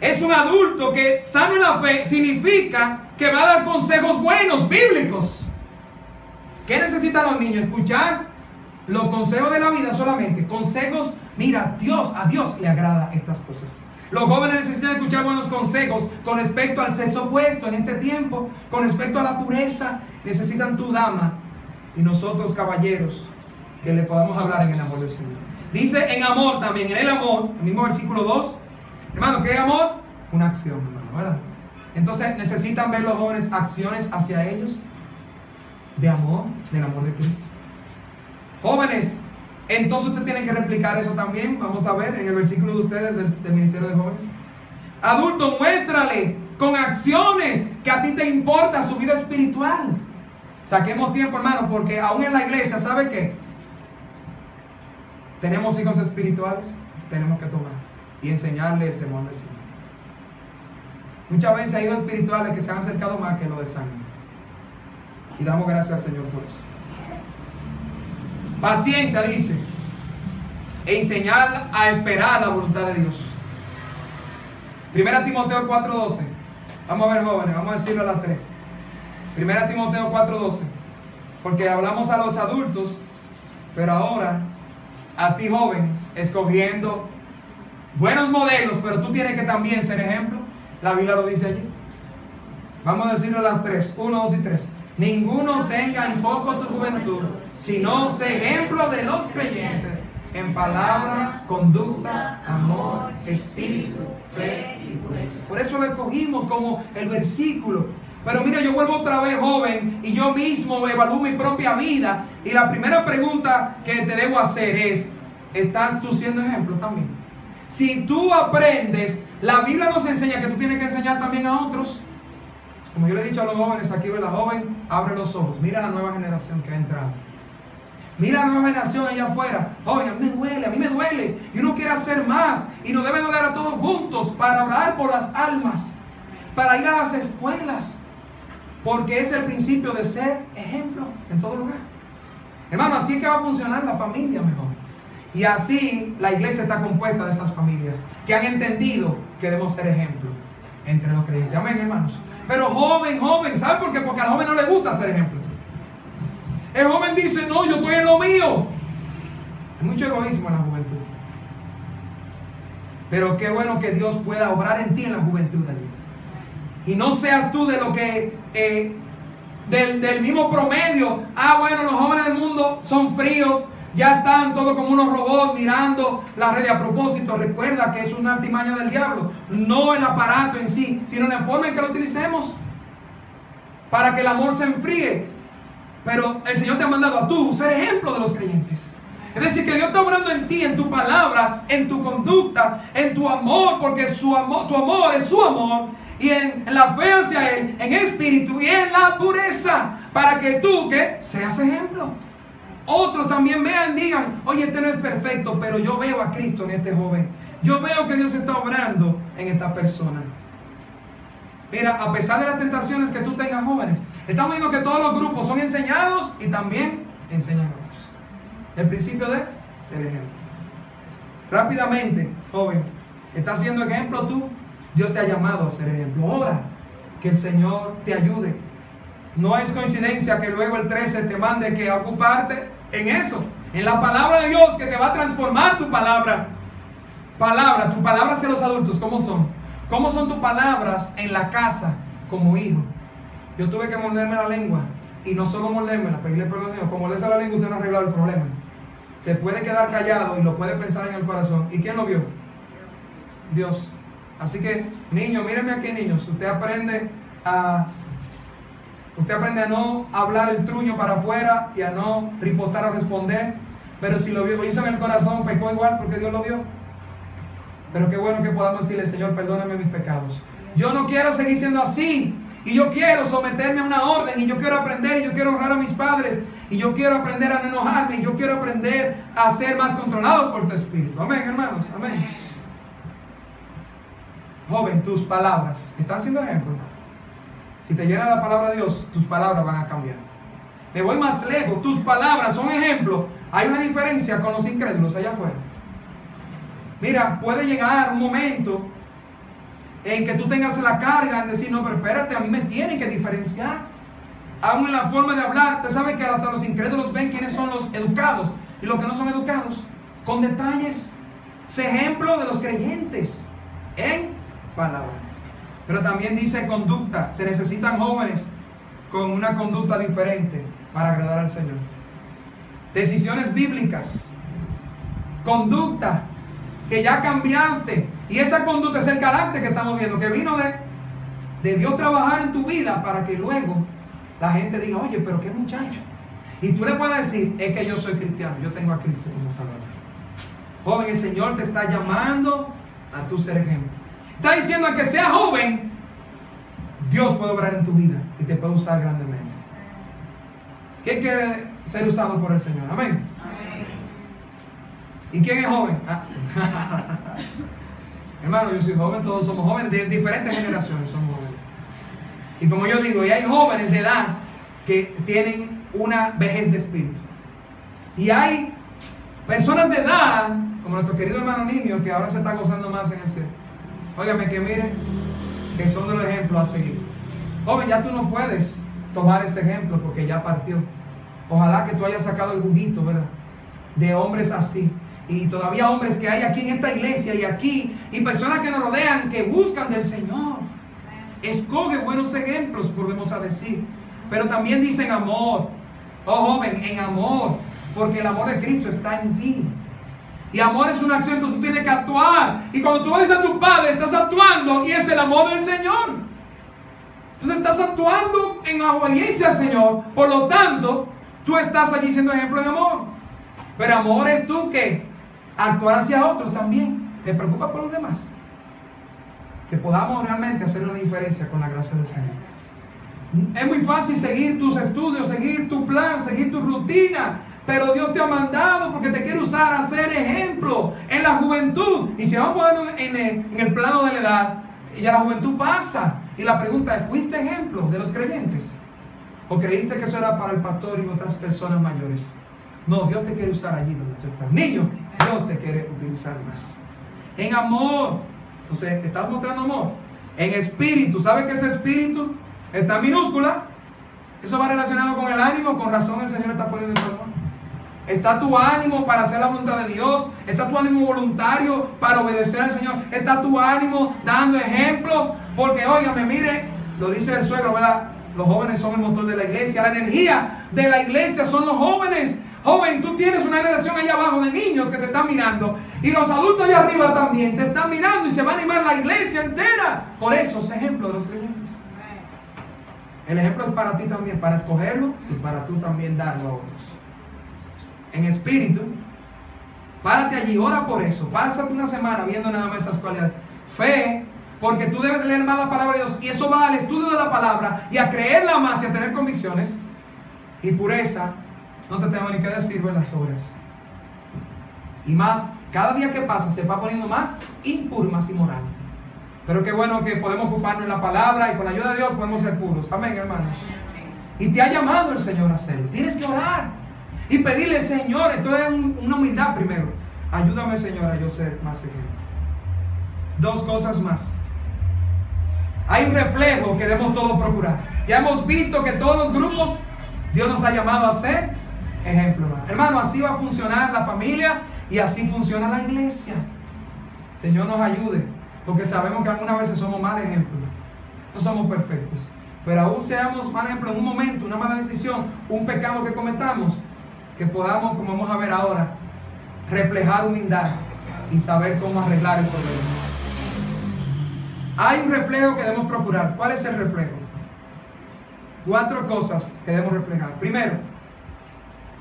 Es un adulto que sano en la fe significa que va a dar consejos buenos, bíblicos. ¿Qué necesitan los niños? Escuchar los consejos de la vida solamente. Consejos, mira, a Dios le agrada estas cosas. Los jóvenes necesitan escuchar buenos consejos con respecto al sexo opuesto en este tiempo, con respecto a la pureza. Necesitan tu dama y nosotros caballeros que le podamos hablar en el amor del Señor. Dice en amor también, en el amor, el mismo versículo 2. Hermano, ¿qué es amor? Una acción, hermano, ¿verdad? Entonces necesitan ver los jóvenes acciones hacia ellos de amor, del amor de Cristo. Jóvenes, entonces ustedes tienen que replicar eso también. Vamos a ver en el versículo de ustedes del Ministerio de Jóvenes. Adulto, muéstrale con acciones que a ti te importa su vida espiritual. Saquemos tiempo, hermano, porque aún en la iglesia, ¿sabe qué? Tenemos hijos espirituales, tenemos que tomar y enseñarle el temor del Señor. Muchas veces hay hijos espirituales que se han acercado más que lo de sangre. Y damos gracias al Señor por eso. Paciencia, dice, e enseñar a esperar la voluntad de Dios. 1 Timoteo 4:12. Vamos a ver, jóvenes, vamos a decirlo a las 3. 1 Timoteo 4:12. Porque hablamos a los adultos, pero ahora a ti, joven, escogiendo buenos modelos, pero tú tienes que también ser ejemplo. La Biblia lo dice allí. Vamos a decirlo las tres, 1, 2 y 3. Ninguno tenga en poco tu juventud, sino sé ejemplo de los creyentes en palabra, conducta, amor, espíritu, fe y pureza. Por eso lo escogimos como el versículo. Pero mira, yo vuelvo otra vez joven y yo mismo evalúo mi propia vida. Y la primera pregunta que te debo hacer es, ¿estás tú siendo ejemplo también? Si tú aprendes, la Biblia nos enseña que tú tienes que enseñar también a otros. Como yo le he dicho a los jóvenes, aquí ve la joven, abre los ojos, mira la nueva generación que ha entrado. Mira la nueva generación allá afuera. Joven, a mí me duele. Y uno quiere hacer más. Y nos debe doler a todos juntos para orar por las almas, para ir a las escuelas. Porque es el principio de ser ejemplo en todo lugar. Hermano, así es que va a funcionar la familia mejor. Y así la iglesia está compuesta de esas familias que han entendido que debemos ser ejemplo entre los creyentes. Amén, hermanos. Pero joven, ¿sabe por qué? Porque al joven no le gusta ser ejemplo. El joven dice, no, yo estoy en lo mío. Hay mucho egoísmo en la juventud. Pero qué bueno que Dios pueda obrar en ti en la juventud allí. Y no seas tú de lo que del mismo promedio. Bueno, los jóvenes del mundo son fríos, ya están todos como unos robots mirando la red. A propósito, recuerda que es una artimaña del diablo, no el aparato en sí, sino la forma en que lo utilicemos para que el amor se enfríe. Pero el Señor te ha mandado a tú ser ejemplo de los creyentes. Es decir, que Dios está obrando en ti, en tu palabra, en tu conducta, en tu amor, porque tu amor es su amor, y en la fe hacia Él, en espíritu y en la pureza, para que tú que seas ejemplo. Otros también vean, digan, oye, este no es perfecto, pero yo veo a Cristo en este joven. Yo veo que Dios está obrando en esta persona. Mira, a pesar de las tentaciones que tú tengas, jóvenes, estamos viendo que todos los grupos son enseñados y también enseñan a otros. El principio del ejemplo. Rápidamente, joven, ¿estás siendo ejemplo tú? Dios te ha llamado a ser ejemplo. Ora que el Señor te ayude. No es coincidencia que luego el 13 te mande que ocuparte en eso, en la palabra de Dios, que te va a transformar tu palabra. Tu palabra hacia los adultos, ¿cómo son? ¿Cómo son tus palabras en la casa como hijo? Yo tuve que morderme la lengua, y no solo mordérmela, pedirle perdón a Dios. Con morderse la lengua usted no ha arreglado el problema. Se puede quedar callado y lo puede pensar en el corazón. ¿Y quién lo vio? Dios. Así que, niños, mírenme aquí, niños. Usted aprende a no hablar el truño para afuera y a no ripostar a responder. Pero si lo hizo en el corazón, pecó igual porque Dios lo vio. Pero qué bueno que podamos decirle, Señor, perdóname mis pecados. Yo no quiero seguir siendo así. Y yo quiero someterme a una orden. Y yo quiero aprender. Y yo quiero honrar a mis padres. Y yo quiero aprender a no enojarme. Y yo quiero aprender a ser más controlado por tu espíritu. Amén, hermanos. Amén. Joven, tus palabras están siendo ejemplo. Si te llena la palabra de Dios, tus palabras van a cambiar. Me voy más lejos. Tus palabras son ejemplo. Hay una diferencia con los incrédulos allá afuera. Mira, puede llegar un momento en que tú tengas la carga en decir, no, pero espérate, a mí me tienen que diferenciar. Aún en la forma de hablar, usted sabe que hasta los incrédulos ven quiénes son los educados y los que no son educados. Con detalles. Sé ejemplo de los creyentes en palabra. Pero también dice conducta. Se necesitan jóvenes con una conducta diferente para agradar al Señor. Decisiones bíblicas. Conducta que ya cambiaste. Y esa conducta es el carácter que estamos viendo, que vino de Dios trabajar en tu vida para que luego la gente diga, oye, pero qué muchacho. Y tú le puedes decir, es que yo soy cristiano, yo tengo a Cristo como Salvador. Joven, el Señor te está llamando a tu ser ejemplo. Está diciendo a que seas joven, Dios puede obrar en tu vida y te puede usar grandemente. ¿Quién quiere ser usado por el Señor? Amén. Amén. ¿Y quién es joven? Hermano, yo soy joven, todos somos jóvenes, de diferentes generaciones somos jóvenes. Y como yo digo, y hay jóvenes de edad que tienen una vejez de espíritu. Y hay personas de edad, como nuestro querido hermano Niño, que ahora se está gozando más en el cielo. Óigame, que miren, que son de los ejemplos a seguir. Joven, ya tú no puedes tomar ese ejemplo porque ya partió. Ojalá que tú hayas sacado el juguito, ¿verdad? De hombres así. y todavía hombres que hay aquí en esta iglesia y aquí, y personas que nos rodean, que buscan del Señor. Escoge buenos ejemplos, volvemos a decir. Pero también dicen amor. Oh joven, en amor, porque el amor de Cristo está en ti. Y amor es una acción, entonces tú tienes que actuar. Y cuando tú vas a tu padre, estás actuando y es el amor del Señor. Entonces estás actuando en obediencia al Señor. Por lo tanto, tú estás allí siendo ejemplo de amor. Pero amor es tú que actuar hacia otros también. ¿Te preocupas por los demás? Que podamos realmente hacer una diferencia con la gracia del Señor. Es muy fácil seguir tus estudios, seguir tu plan, seguir tu rutina. Pero Dios te ha mandado porque te quiere usar a ser ejemplo en la juventud. Y si vamos a ponerlo en el plano de la edad, ya la juventud pasa. Y la pregunta es, ¿fuiste ejemplo de los creyentes? ¿O creíste que eso era para el pastor y otras personas mayores? No, Dios te quiere usar allí donde tú estás. Niño, Dios te quiere utilizar más. En amor. Entonces, ¿estás mostrando amor? En espíritu. ¿Sabes que ese espíritu está en minúscula? Eso va relacionado con el ánimo. Con razón el Señor está poniendo el amor. Está tu ánimo para hacer la voluntad de Dios. Está tu ánimo voluntario para obedecer al Señor. Está tu ánimo dando ejemplo. Porque, óigame, mire, lo dice el suegro, ¿verdad? Los jóvenes son el motor de la iglesia. La energía de la iglesia son los jóvenes. Joven, tú tienes una relación allá abajo de niños que te están mirando. Y los adultos allá arriba también te están mirando. Y se va a animar la iglesia entera. Por eso es ejemplo de los creyentes. El ejemplo es para ti también, para escogerlo y para tú también darlo a otros. En espíritu, párate allí, ora por eso. Pásate una semana viendo nada más esas cualidades. Fe, porque tú debes leer más la palabra de Dios. Y eso va al estudio de la palabra y a creerla más y a tener convicciones. Y pureza, no te tengo ni que decir, ¿verdad?, sobre eso. Y más, cada día que pasa se va poniendo más impuro, más inmoral. Pero qué bueno que podemos ocuparnos en la palabra y con la ayuda de Dios podemos ser puros. Amén, hermanos. Y te ha llamado el Señor a hacerlo. Tienes que orar y pedirle, Señor, esto es una humildad primero. Ayúdame, Señor, a yo ser más ejemplo. Dos cosas más. Hay un reflejo que debemos todos procurar. Ya hemos visto que todos los grupos Dios nos ha llamado a ser ejemplo. Hermano, así va a funcionar la familia y así funciona la iglesia. Señor nos ayude, porque sabemos que algunas veces somos mal ejemplos. No somos perfectos. Pero aún seamos mal ejemplo en un momento, una mala decisión, un pecado que cometamos, que podamos, como vamos a ver ahora, reflejar humildad y saber cómo arreglar el problema. Hay un reflejo que debemos procurar. ¿Cuál es el reflejo? 4 cosas que debemos reflejar. Primero,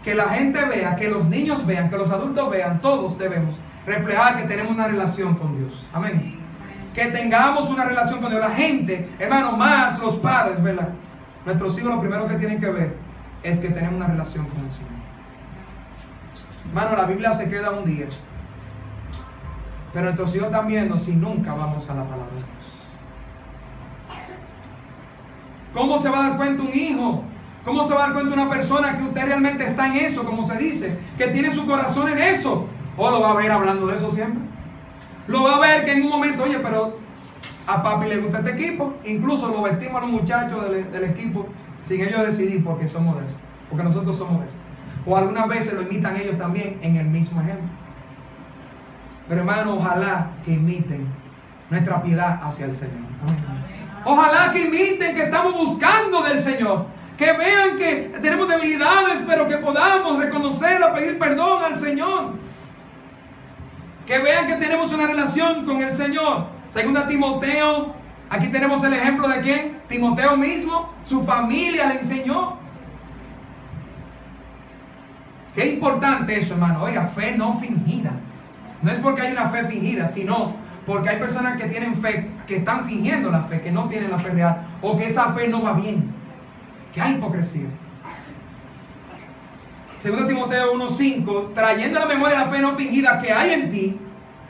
que la gente vea, que los niños vean, que los adultos vean, todos debemos reflejar que tenemos una relación con Dios. Amén. Que tengamos una relación con Dios. La gente, hermano, más los padres, ¿verdad? Nuestros hijos lo primero que tienen que ver es que tenemos una relación con el Señor. Hermano, la Biblia se queda un día. Pero nuestros hijos están viendo si nunca vamos a la palabra de Dios. ¿Cómo se va a dar cuenta un hijo? ¿Cómo se va a dar cuenta una persona que usted realmente está en eso, como se dice? Que tiene su corazón en eso. ¿O lo va a ver hablando de eso siempre? Lo va a ver que en un momento, oye, pero a papi le gusta este equipo. Incluso lo vestimos a los muchachos del equipo sin ellos decidir porque somos de eso. Porque nosotros somos de eso. O algunas veces lo imitan ellos también en el mismo ejemplo. Pero hermano, ojalá que imiten nuestra piedad hacia el Señor. Ojalá que imiten que estamos buscando del Señor. Que vean que tenemos debilidades, pero que podamos reconocerlo, pedir perdón al Señor. Que vean que tenemos una relación con el Señor. Segunda Timoteo, aquí tenemos el ejemplo de quién. Timoteo mismo, su familia le enseñó. Qué importante eso, hermano. Oiga, fe no fingida. No es porque hay una fe fingida, sino porque hay personas que tienen fe, que están fingiendo la fe, que no tienen la fe real, o que esa fe no va bien, que hay hipocresía. Segunda Timoteo 1:5, trayendo a la memoria la fe no fingida que hay en ti.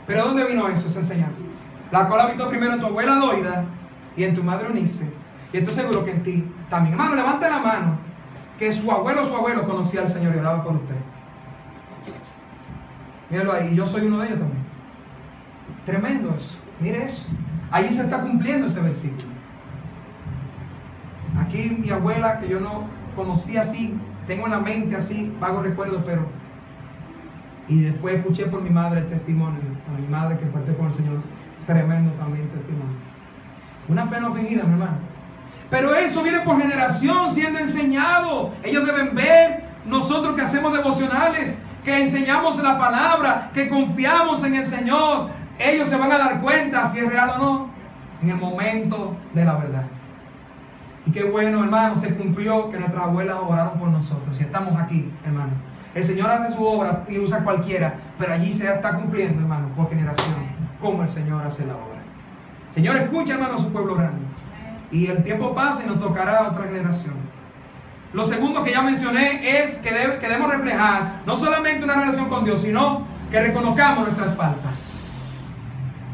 ¿Pero dónde vino eso, esa enseñanza? La cual ha visto primero en tu abuela Loida y en tu madre Eunice, y estoy seguro que en ti también. Hermano, levanta la mano que su abuelo conocía al Señor y oraba por usted. Míralo ahí, y yo soy uno de ellos también. Tremendo eso, mire eso. Allí se está cumpliendo ese versículo. Aquí mi abuela, que yo no conocía así, tengo en la mente así, vago recuerdos, pero Y después escuché por mi madre el testimonio, a mi madre que partió con el Señor, tremendo también testimonio. Una fe no fingida, mi hermano. Pero eso viene por generación siendo enseñado. Ellos deben ver nosotros que hacemos devocionales, que enseñamos la palabra, que confiamos en el Señor. Ellos se van a dar cuenta si es real o no en el momento de la verdad. Y qué bueno, hermano, se cumplió que nuestras abuelas oraron por nosotros. Y estamos aquí, hermano. El Señor hace su obra y usa cualquiera, pero allí se está cumpliendo, hermano, por generación, como el Señor hace la obra. Señor, escucha, hermano, a su pueblo orando. Y el tiempo pasa y nos tocará a otra generación. Lo segundo que ya mencioné es que debemos reflejar no solamente una relación con Dios, sino que reconozcamos nuestras faltas.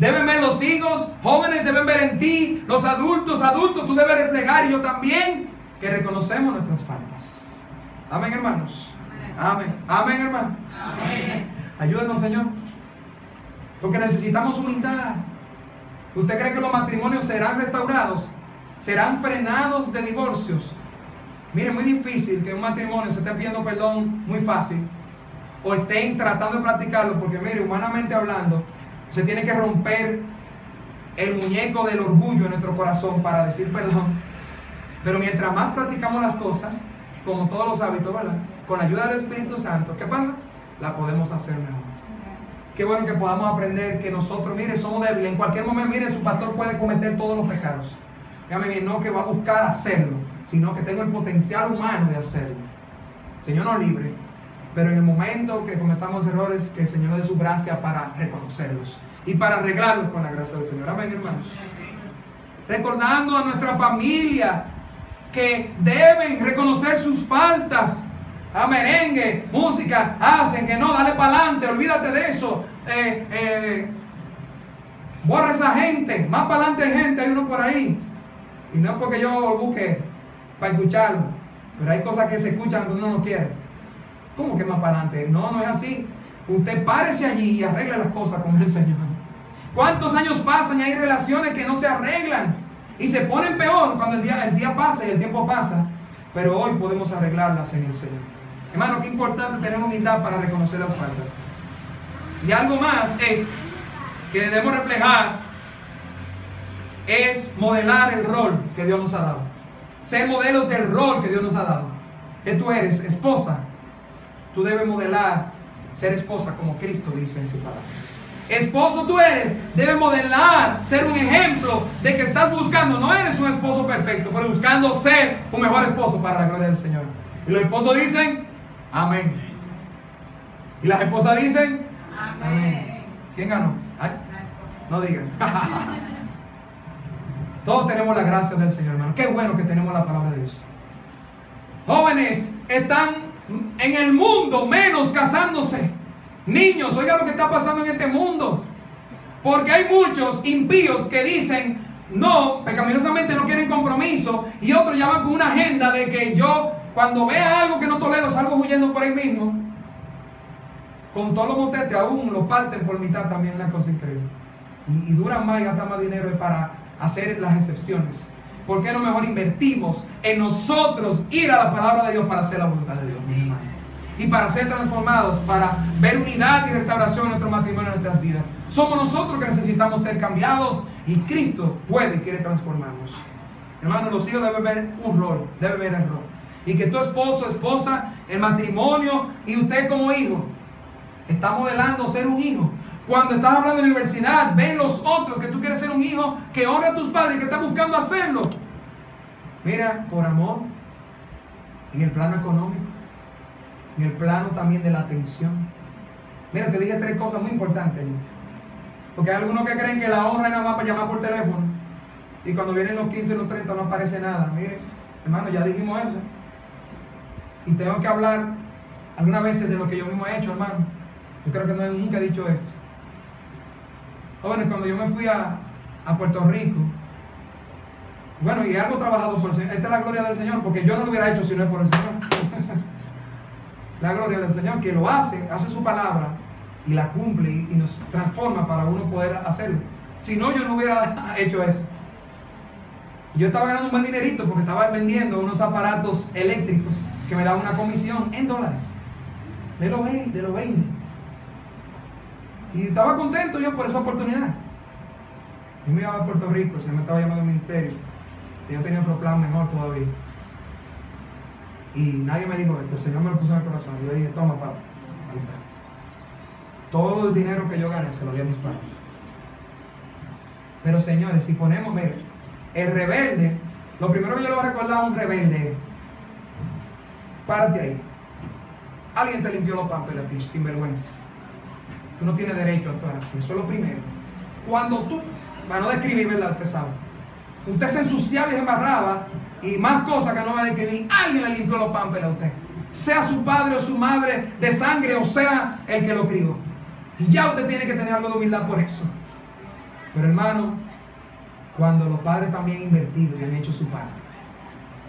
Deben ver los hijos, jóvenes deben ver en ti, los adultos, tú debes reflejar, y yo también, que reconocemos nuestras faltas. Amén, hermanos. Amén. Amén, hermano. Amén. Ayúdenos, Señor. Porque necesitamos humildad. ¿Usted cree que los matrimonios serán restaurados? ¿Serán frenados de divorcios? Mire, es muy difícil que un matrimonio se esté pidiendo perdón muy fácil, o estén tratando de practicarlo, porque mire, humanamente hablando, se tiene que romper el muñeco del orgullo en nuestro corazón para decir perdón. Pero mientras más practicamos las cosas, como todos los hábitos, ¿verdad?, con la ayuda del Espíritu Santo, ¿qué pasa? La podemos hacer mejor. Qué bueno que podamos aprender que nosotros, mire, somos débiles. En cualquier momento, mire, su pastor puede cometer todos los pecados. Dígame bien, no que va a buscar hacerlo, sino que tengo el potencial humano de hacerlo. Señor nos libre, pero en el momento que cometamos errores, que el Señor dé su gracia para reconocerlos y para arreglarlos con la gracia del Señor. Amén, hermanos. Recordando a nuestra familia que deben reconocer sus faltas. A merengue, música, hacen que no, dale para adelante, olvídate de eso. Borra esa gente, más para adelante hay gente, hay uno por ahí. Y no es porque yo lo busque para escucharlo, pero hay cosas que se escuchan cuando uno no quiere. ¿Cómo que más para adelante? No, no es así. Usted párese allí y arregle las cosas con el Señor. ¿Cuántos años pasan y hay relaciones que no se arreglan y se ponen peor cuando el día pasa y el tiempo pasa? Pero hoy podemos arreglarlas en el Señor. Hermano, qué importante tener humildad para reconocer las faltas. Y algo más es que debemos reflejar, es modelar el rol que Dios nos ha dado. Ser modelos del rol que Dios nos ha dado. Que tú eres esposa, tú debes modelar ser esposa como Cristo dice en su palabra. Esposo tú eres, debes modelar, ser un ejemplo de que estás buscando, no eres un esposo perfecto, pero buscando ser un mejor esposo para la gloria del Señor. Y los esposos dicen amén. Y las esposas dicen amén. ¿Quién ganó? Ay, no digan. Todos tenemos la gracia del Señor, hermano. Qué bueno que tenemos la palabra de Dios. Jóvenes están en el mundo menos casándose. Niños, oiga lo que está pasando en este mundo. Porque hay muchos impíos que dicen no, pecaminosamente no quieren compromiso, y otros ya van con una agenda de que yo, cuando vea algo que no tolero, salgo huyendo por ahí mismo. Con todos los motetes aún lo parten por mitad, también una cosa increíble. Y duran más y gastan más dinero para hacer las excepciones. ¿Por qué no mejor invertimos en nosotros ir a la palabra de Dios para hacer la voluntad de Dios, mi hermano? Y para ser transformados, para ver unidad y restauración en nuestro matrimonio, en nuestras vidas. Somos nosotros que necesitamos ser cambiados, y Cristo puede y quiere transformarnos. Hermano, los hijos deben ver un rol, deben ver el rol. Y que tu esposo, esposa, el matrimonio y usted como hijo está modelando ser un hijo. Cuando estás hablando en la universidad, ven los otros que tú quieres ser un hijo que honra a tus padres, que están buscando hacerlo. Mira, por amor, en el plano económico, en el plano también de la atención. Mira, te dije 3 cosas muy importantes. Porque hay algunos que creen que la honra es nada más para llamar por teléfono. Y cuando vienen los 15, los 30 no aparece nada. Mire, hermano, ya dijimos eso. Y tengo que hablar algunas veces de lo que yo mismo he hecho, hermano. Yo creo que nunca he dicho esto. Jóvenes, cuando yo me fui a Puerto Rico, bueno, y algo trabajado por el Señor. Esta es la gloria del Señor, porque yo no lo hubiera hecho si no es por el Señor. La gloria del Señor, que lo hace su palabra y la cumple y nos transforma para uno poder hacerlo. Si no, yo no hubiera hecho eso. Yo estaba ganando un buen dinerito porque estaba vendiendo unos aparatos eléctricos que me daban una comisión en dólares. De lo 20. Y estaba contento yo por esa oportunidad. Yo me iba a Puerto Rico, el Señor me estaba llamando al ministerio. El Señor tenía otro plan mejor todavía. Y nadie me dijo esto, el Señor me lo puso en el corazón. Yo dije, toma, papá, ahí está. Todo el dinero que yo gané se lo di a mis padres. Pero señores, si ponemos, mire, el rebelde, lo primero que yo le voy a recordar a un rebelde, párate ahí. Alguien te limpió los pampers a ti, sin vergüenza. Tú no tienes derecho a actuar así, eso es lo primero. Cuando tú, para no describir, ¿verdad? Usted sabe. Usted se ensuciaba y se embarraba, y más cosas que no va a describir, alguien le limpió los pampers a usted. Sea su padre o su madre de sangre, o sea el que lo crió. Y ya usted tiene que tener algo de humildad por eso. Pero hermano, cuando los padres también han invertido y han hecho su parte,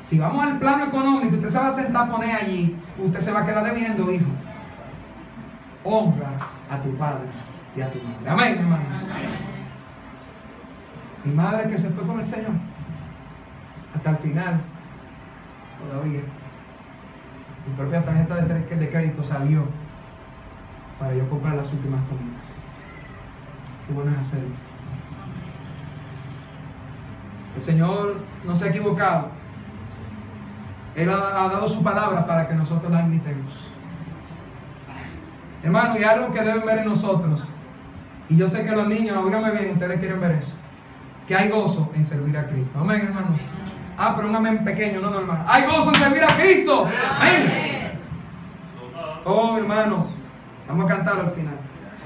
si vamos al plano económico, usted se va a sentar a poner allí, usted se va a quedar debiendo, hijo. Honra a tu padre y a tu madre. Amén, hermanos. Mi madre que se fue con el Señor hasta el final, todavía mi propia tarjeta de crédito salió para yo comprar las últimas comidas. Qué bueno es hacerlo. El Señor no se ha equivocado. Él ha dado su palabra para que nosotros la imitemos. Hermano, y algo que deben ver en nosotros, y yo sé que los niños, óigame bien, ustedes quieren ver eso, que hay gozo en servir a Cristo. Amén, hermanos. Ah, pero un amén pequeño, no normal. Hay gozo en servir a Cristo. Amén. Oh, hermano, vamos a cantarlo al final.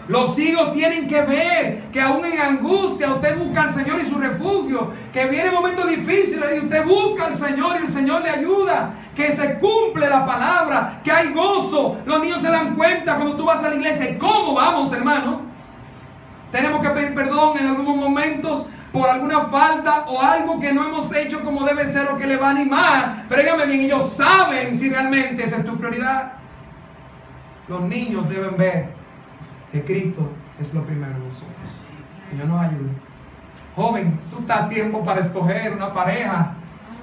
Los hijos tienen que ver que aún en angustia usted busca al Señor y su refugio, que viene momentos difíciles y usted busca al Señor y el Señor le ayuda, que se cumple la palabra, que hay gozo. Los niños se dan cuenta cuando tú vas a la iglesia. ¿Cómo vamos, hermano? Tenemos que pedir perdón en algunos momentos por alguna falta o algo que no hemos hecho como debe ser o que le va a animar. Pero dígame bien, ellos saben si realmente esa es tu prioridad. Los niños deben ver que Cristo es lo primero en nosotros. Que Dios nos ayude. Joven, tú estás a tiempo para escoger una pareja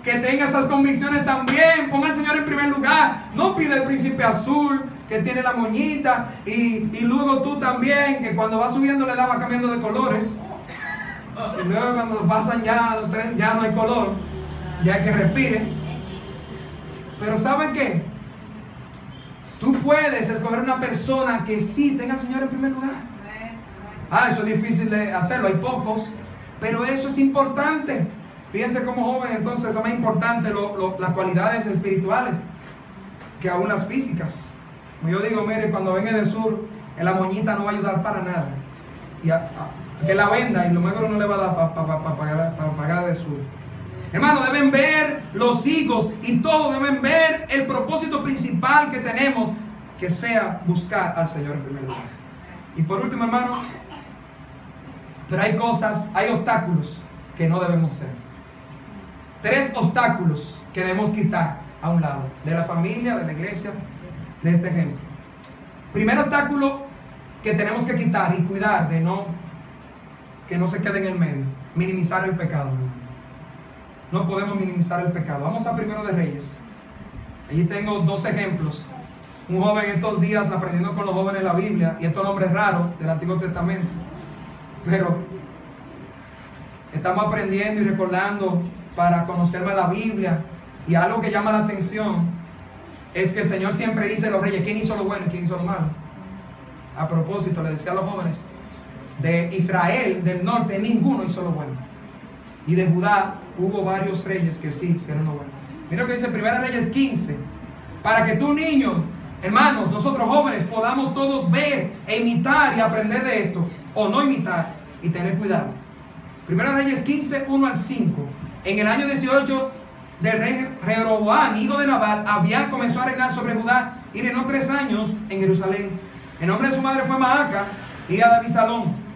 que tenga esas convicciones también. Ponga al Señor en primer lugar. No pide el príncipe azul que tiene la moñita y luego tú también, que cuando va subiendo la edad va cambiando de colores. Y luego cuando pasan ya no hay color, ya hay que respire. Pero ¿saben qué? Tú puedes escoger una persona que sí tenga al Señor en primer lugar. Eso es difícil de hacerlo, hay pocos, pero eso es importante. Fíjense como joven, entonces es más importante las cualidades espirituales que aún las físicas. Como yo digo, mire, cuando venga del sur, la moñita no va a ayudar para nada. Que la venda y lo mejor no le va a dar para pagar de sur. Hermano, deben ver los hijos y todos deben ver el propósito principal que tenemos, que sea buscar al Señor en primer lugar. Y por último, hermanos, pero hay obstáculos que no debemos ser. 3 obstáculos que debemos quitar a un lado, de la familia, de la iglesia, de este ejemplo. Primer obstáculo que tenemos que quitar y cuidar de que no se quede en el medio, minimizar el pecado. No podemos minimizar el pecado. Vamos a Primero de Reyes. Allí tengo 2 ejemplos. Un joven estos días aprendiendo con los jóvenes la Biblia, y estos nombres raros del Antiguo Testamento, pero estamos aprendiendo y recordando para conocer más la Biblia. Y algo que llama la atención es que el Señor siempre dice a los reyes quién hizo lo bueno y quién hizo lo malo. A propósito, le decía a los jóvenes, de Israel del norte ninguno hizo lo bueno, y de Judá hubo varios reyes que sí hicieron lo bueno. Mira lo que dice Primera Reyes 15, para que tú, niños, hermanos, nosotros jóvenes podamos todos ver e imitar y aprender de esto, o no imitar y tener cuidado. Primera Reyes 15, 1 al 5. En el año 18 del rey Jeroboam, hijo de Nabat, Abián comenzó a reinar sobre Judá y reinó 3 años en Jerusalén. El nombre de su madre fue Maaca, hija de Abisalón,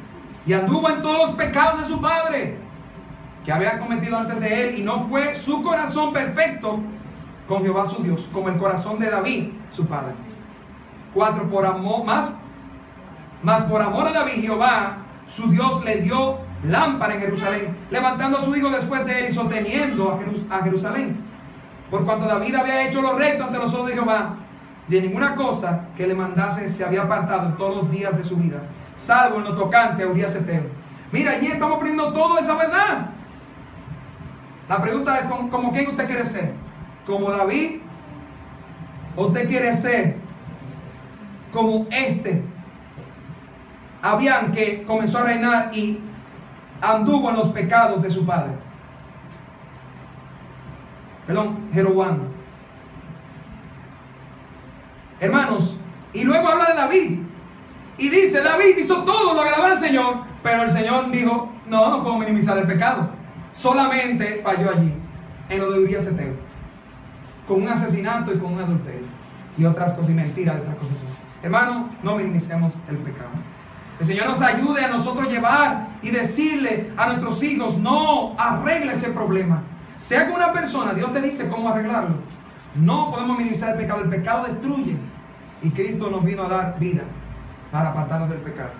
y anduvo en todos los pecados de su padre que había cometido antes de él, y no fue su corazón perfecto con Jehová su Dios, como el corazón de David su padre. 4, más por amor a David, Jehová su Dios le dio lámpara en Jerusalén, levantando a su hijo después de él y sosteniendo a Jerusalén. Por cuanto David había hecho lo recto ante los ojos de Jehová, de ninguna cosa que le mandase se había apartado en todos los días de su vida, salvo en lo tocante a Urías Eteo. Mira, allí estamos aprendiendo toda esa verdad. La pregunta es, ¿como quién usted quiere ser? ¿Como David? ¿O usted quiere ser como Abián, que comenzó a reinar y anduvo en los pecados de su padre? Jeroboam. Hermanos, y luego habla de David. Y dice, David hizo todo lo que agradaba al Señor, pero el Señor dijo, no puedo minimizar el pecado. Solamente falló allí, en lo de Urías Eteo, con un asesinato y con un adulterio, y otras cosas, y mentiras, y otras cosas. Hermano, no minimicemos el pecado. El Señor nos ayude a nosotros llevar y decirle a nuestros hijos, no, arregle ese problema. Sea con una persona, Dios te dice cómo arreglarlo. No podemos minimizar el pecado. El pecado destruye. Y Cristo nos vino a dar vida para apartarnos del pecado.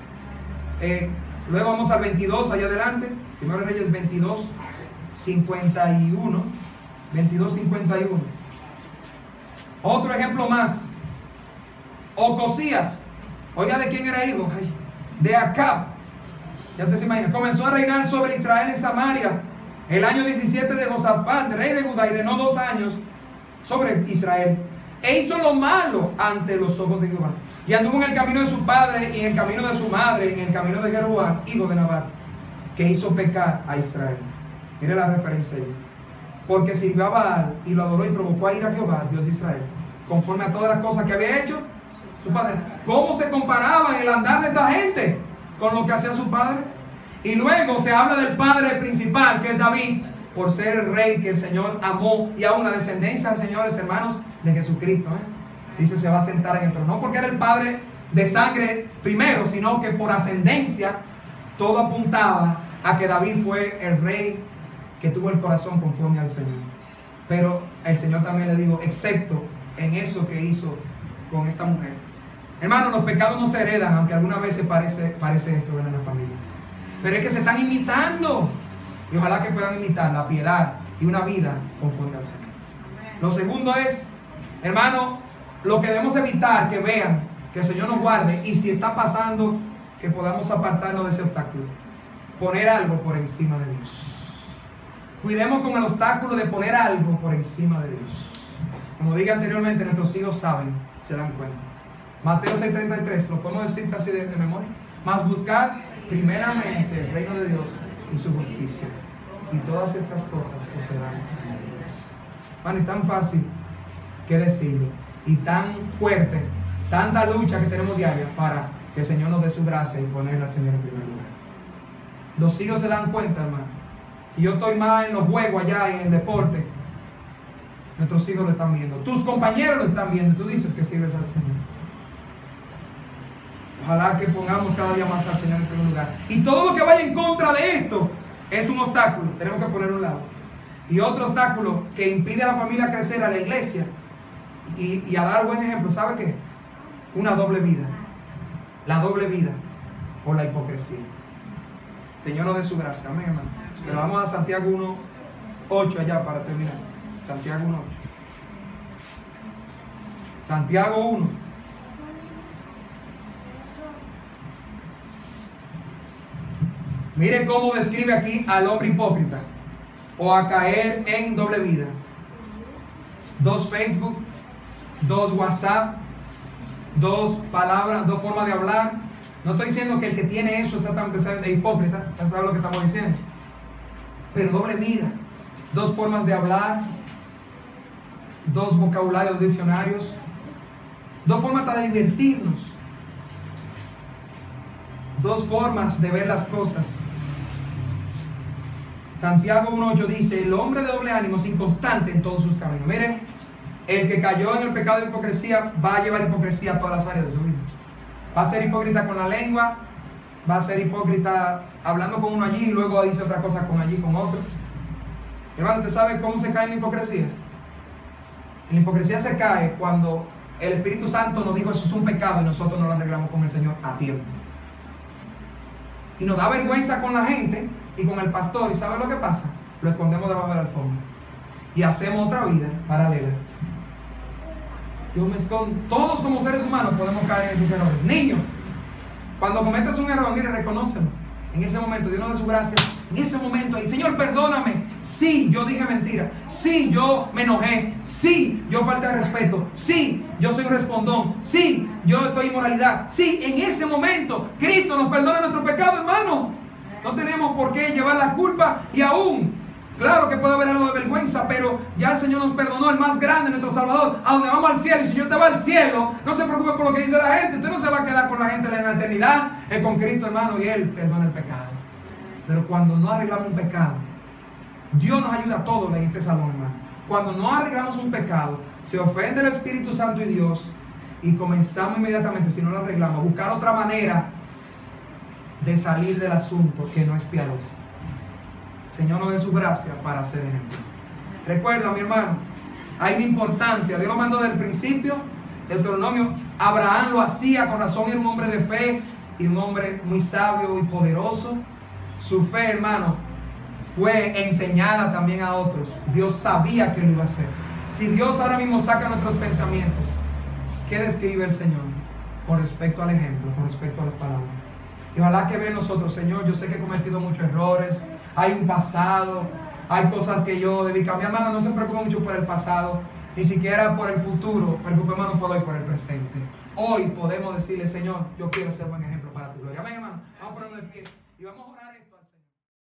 Luego vamos al 22, allá adelante. Primero Reyes 22, 51. 22, 51. Otro ejemplo más. Ocosías. Oiga, ¿de quién era hijo? De Acab. Ya te se imagina. Comenzó a reinar sobre Israel en Samaria el año 17 de Josafat, rey de Judá, y reinó 2 años sobre Israel. E hizo lo malo ante los ojos de Jehová. Y anduvo en el camino de su padre, y en el camino de su madre, y en el camino de Jeroboam, hijo de Nabat, que hizo pecar a Israel. Mire la referencia ahí. Porque sirvió a Baal y lo adoró y provocó a ir a Jehová, Dios de Israel, conforme a todas las cosas que había hecho su padre. ¿Cómo se comparaba el andar de esta gente con lo que hacía su padre? Y luego se habla del padre principal, que es David, por ser el rey que el Señor amó, y aún la descendencia, señores hermanos, de Jesucristo. Dice, se va a sentar en el trono. No porque era el padre de sangre primero, sino que por ascendencia todo apuntaba a que David fue el rey que tuvo el corazón conforme al Señor. Pero el Señor también le dijo, excepto en eso que hizo con esta mujer. Hermanos, los pecados no se heredan, aunque alguna vez parece esto en las familias. Pero es que se están imitando. Y ojalá que puedan imitar la piedad y una vida conforme al Señor. Lo segundo es, hermano, lo que debemos evitar que vean, que el Señor nos guarde, y si está pasando, que podamos apartarnos de ese obstáculo. Poner algo por encima de Dios. Cuidemos con el obstáculo de poner algo por encima de Dios. Como dije anteriormente, nuestros hijos saben, se dan cuenta. Mateo 6:33, lo podemos decir casi de memoria. Mas buscad primeramente el reino de Dios y su justicia, y todas estas cosas os serán añadidas. Bueno, y tan fácil que decirlo, y tan fuerte, tanta lucha que tenemos diaria para que el Señor nos dé su gracia y poner al Señor en primer lugar. Los hijos se dan cuenta, hermano. Si yo estoy más en los juegos allá, en el deporte, nuestros hijos lo están viendo, tus compañeros lo están viendo, y tú dices que sirves al Señor. Ojalá que pongamos cada día más al Señor en primer lugar. Y todo lo que vaya en contra de esto es un obstáculo. Tenemos que poner un lado. Y otro obstáculo que impide a la familia crecer, a la iglesia y a dar buen ejemplo, ¿sabe qué? Una doble vida. La doble vida o la hipocresía. Señor nos dé su gracia. Amén, hermano. Pero vamos a Santiago 1:8 allá para terminar. Santiago 1:8. Santiago 1. Mire cómo describe aquí al hombre hipócrita o a caer en doble vida. 2 Facebook, 2 WhatsApp, 2 palabras, 2 formas de hablar. No estoy diciendo que el que tiene eso exactamente sabe de hipócrita, eso es lo que estamos diciendo. Pero doble vida, 2 formas de hablar, 2 vocabularios, diccionarios, 2 formas hasta de divertirnos, 2 formas de ver las cosas. Santiago 1:8 dice, el hombre de doble ánimo es inconstante en todos sus caminos. Miren, el que cayó en el pecado de hipocresía va a llevar hipocresía a todas las áreas de su vida. Va a ser hipócrita con la lengua, va a ser hipócrita hablando con uno allí y luego dice otra cosa con allí, con otro. Hermano, ¿usted sabe cómo se cae en la hipocresía? En la hipocresía se cae cuando el Espíritu Santo nos dijo eso es un pecado y nosotros no lo arreglamos con el Señor a tiempo. Y nos da vergüenza con la gente y con el pastor, y ¿sabe lo que pasa? Lo escondemos debajo de la alfombra y hacemos otra vida paralela. Yo me escondo. Todos como seres humanos podemos caer en esos errores. Niños, Cuando cometas un error, mire, reconócelo. En ese momento, Dios nos da su gracia. En ese momento, ahí, Señor, perdóname. Sí, yo dije mentira. Sí, yo me enojé. Sí, yo falté de respeto. Sí, yo soy un respondón. Sí, yo estoy en inmoralidad. Sí, en ese momento, Cristo nos perdona nuestro pecado, hermano. No tenemos por qué llevar la culpa y aún, claro que puede haber algo de vergüenza, pero ya el Señor nos perdonó, el más grande, nuestro Salvador, a donde vamos al cielo. Y si yo te va al cielo, no se preocupe por lo que dice la gente. Usted no se va a quedar con la gente en la eternidad, es con Cristo, hermano, y Él perdona el pecado. Pero cuando no arreglamos un pecado, Dios nos ayuda a todos en este salón, hermano. Cuando no arreglamos un pecado, se ofende el Espíritu Santo y Dios, y comenzamos inmediatamente, si no lo arreglamos, a buscar otra manera de salir del asunto que no es piadosa. Señor nos dé su gracia para hacer ejemplo. Recuerda, mi hermano, hay una importancia. Dios lo mandó desde el principio. Deuteronomio, Abraham lo hacía, con razón era un hombre de fe y un hombre muy sabio y poderoso. Su fe, hermano, fue enseñada también a otros. Dios sabía que lo iba a hacer. Si Dios ahora mismo saca nuestros pensamientos, ¿qué describe el Señor con respecto al ejemplo, con respecto a las palabras? Y ojalá que vean nosotros, Señor, yo sé que he cometido muchos errores, hay un pasado, hay cosas que yo debí cambiar. Hermano, no se preocupe mucho por el pasado, ni siquiera por el futuro, preocupémonos por hoy, por el presente. Hoy podemos decirle, Señor, yo quiero ser buen ejemplo para tu gloria. Amén, hermano. Vamos a ponernos de pie y vamos a orar esto al Señor.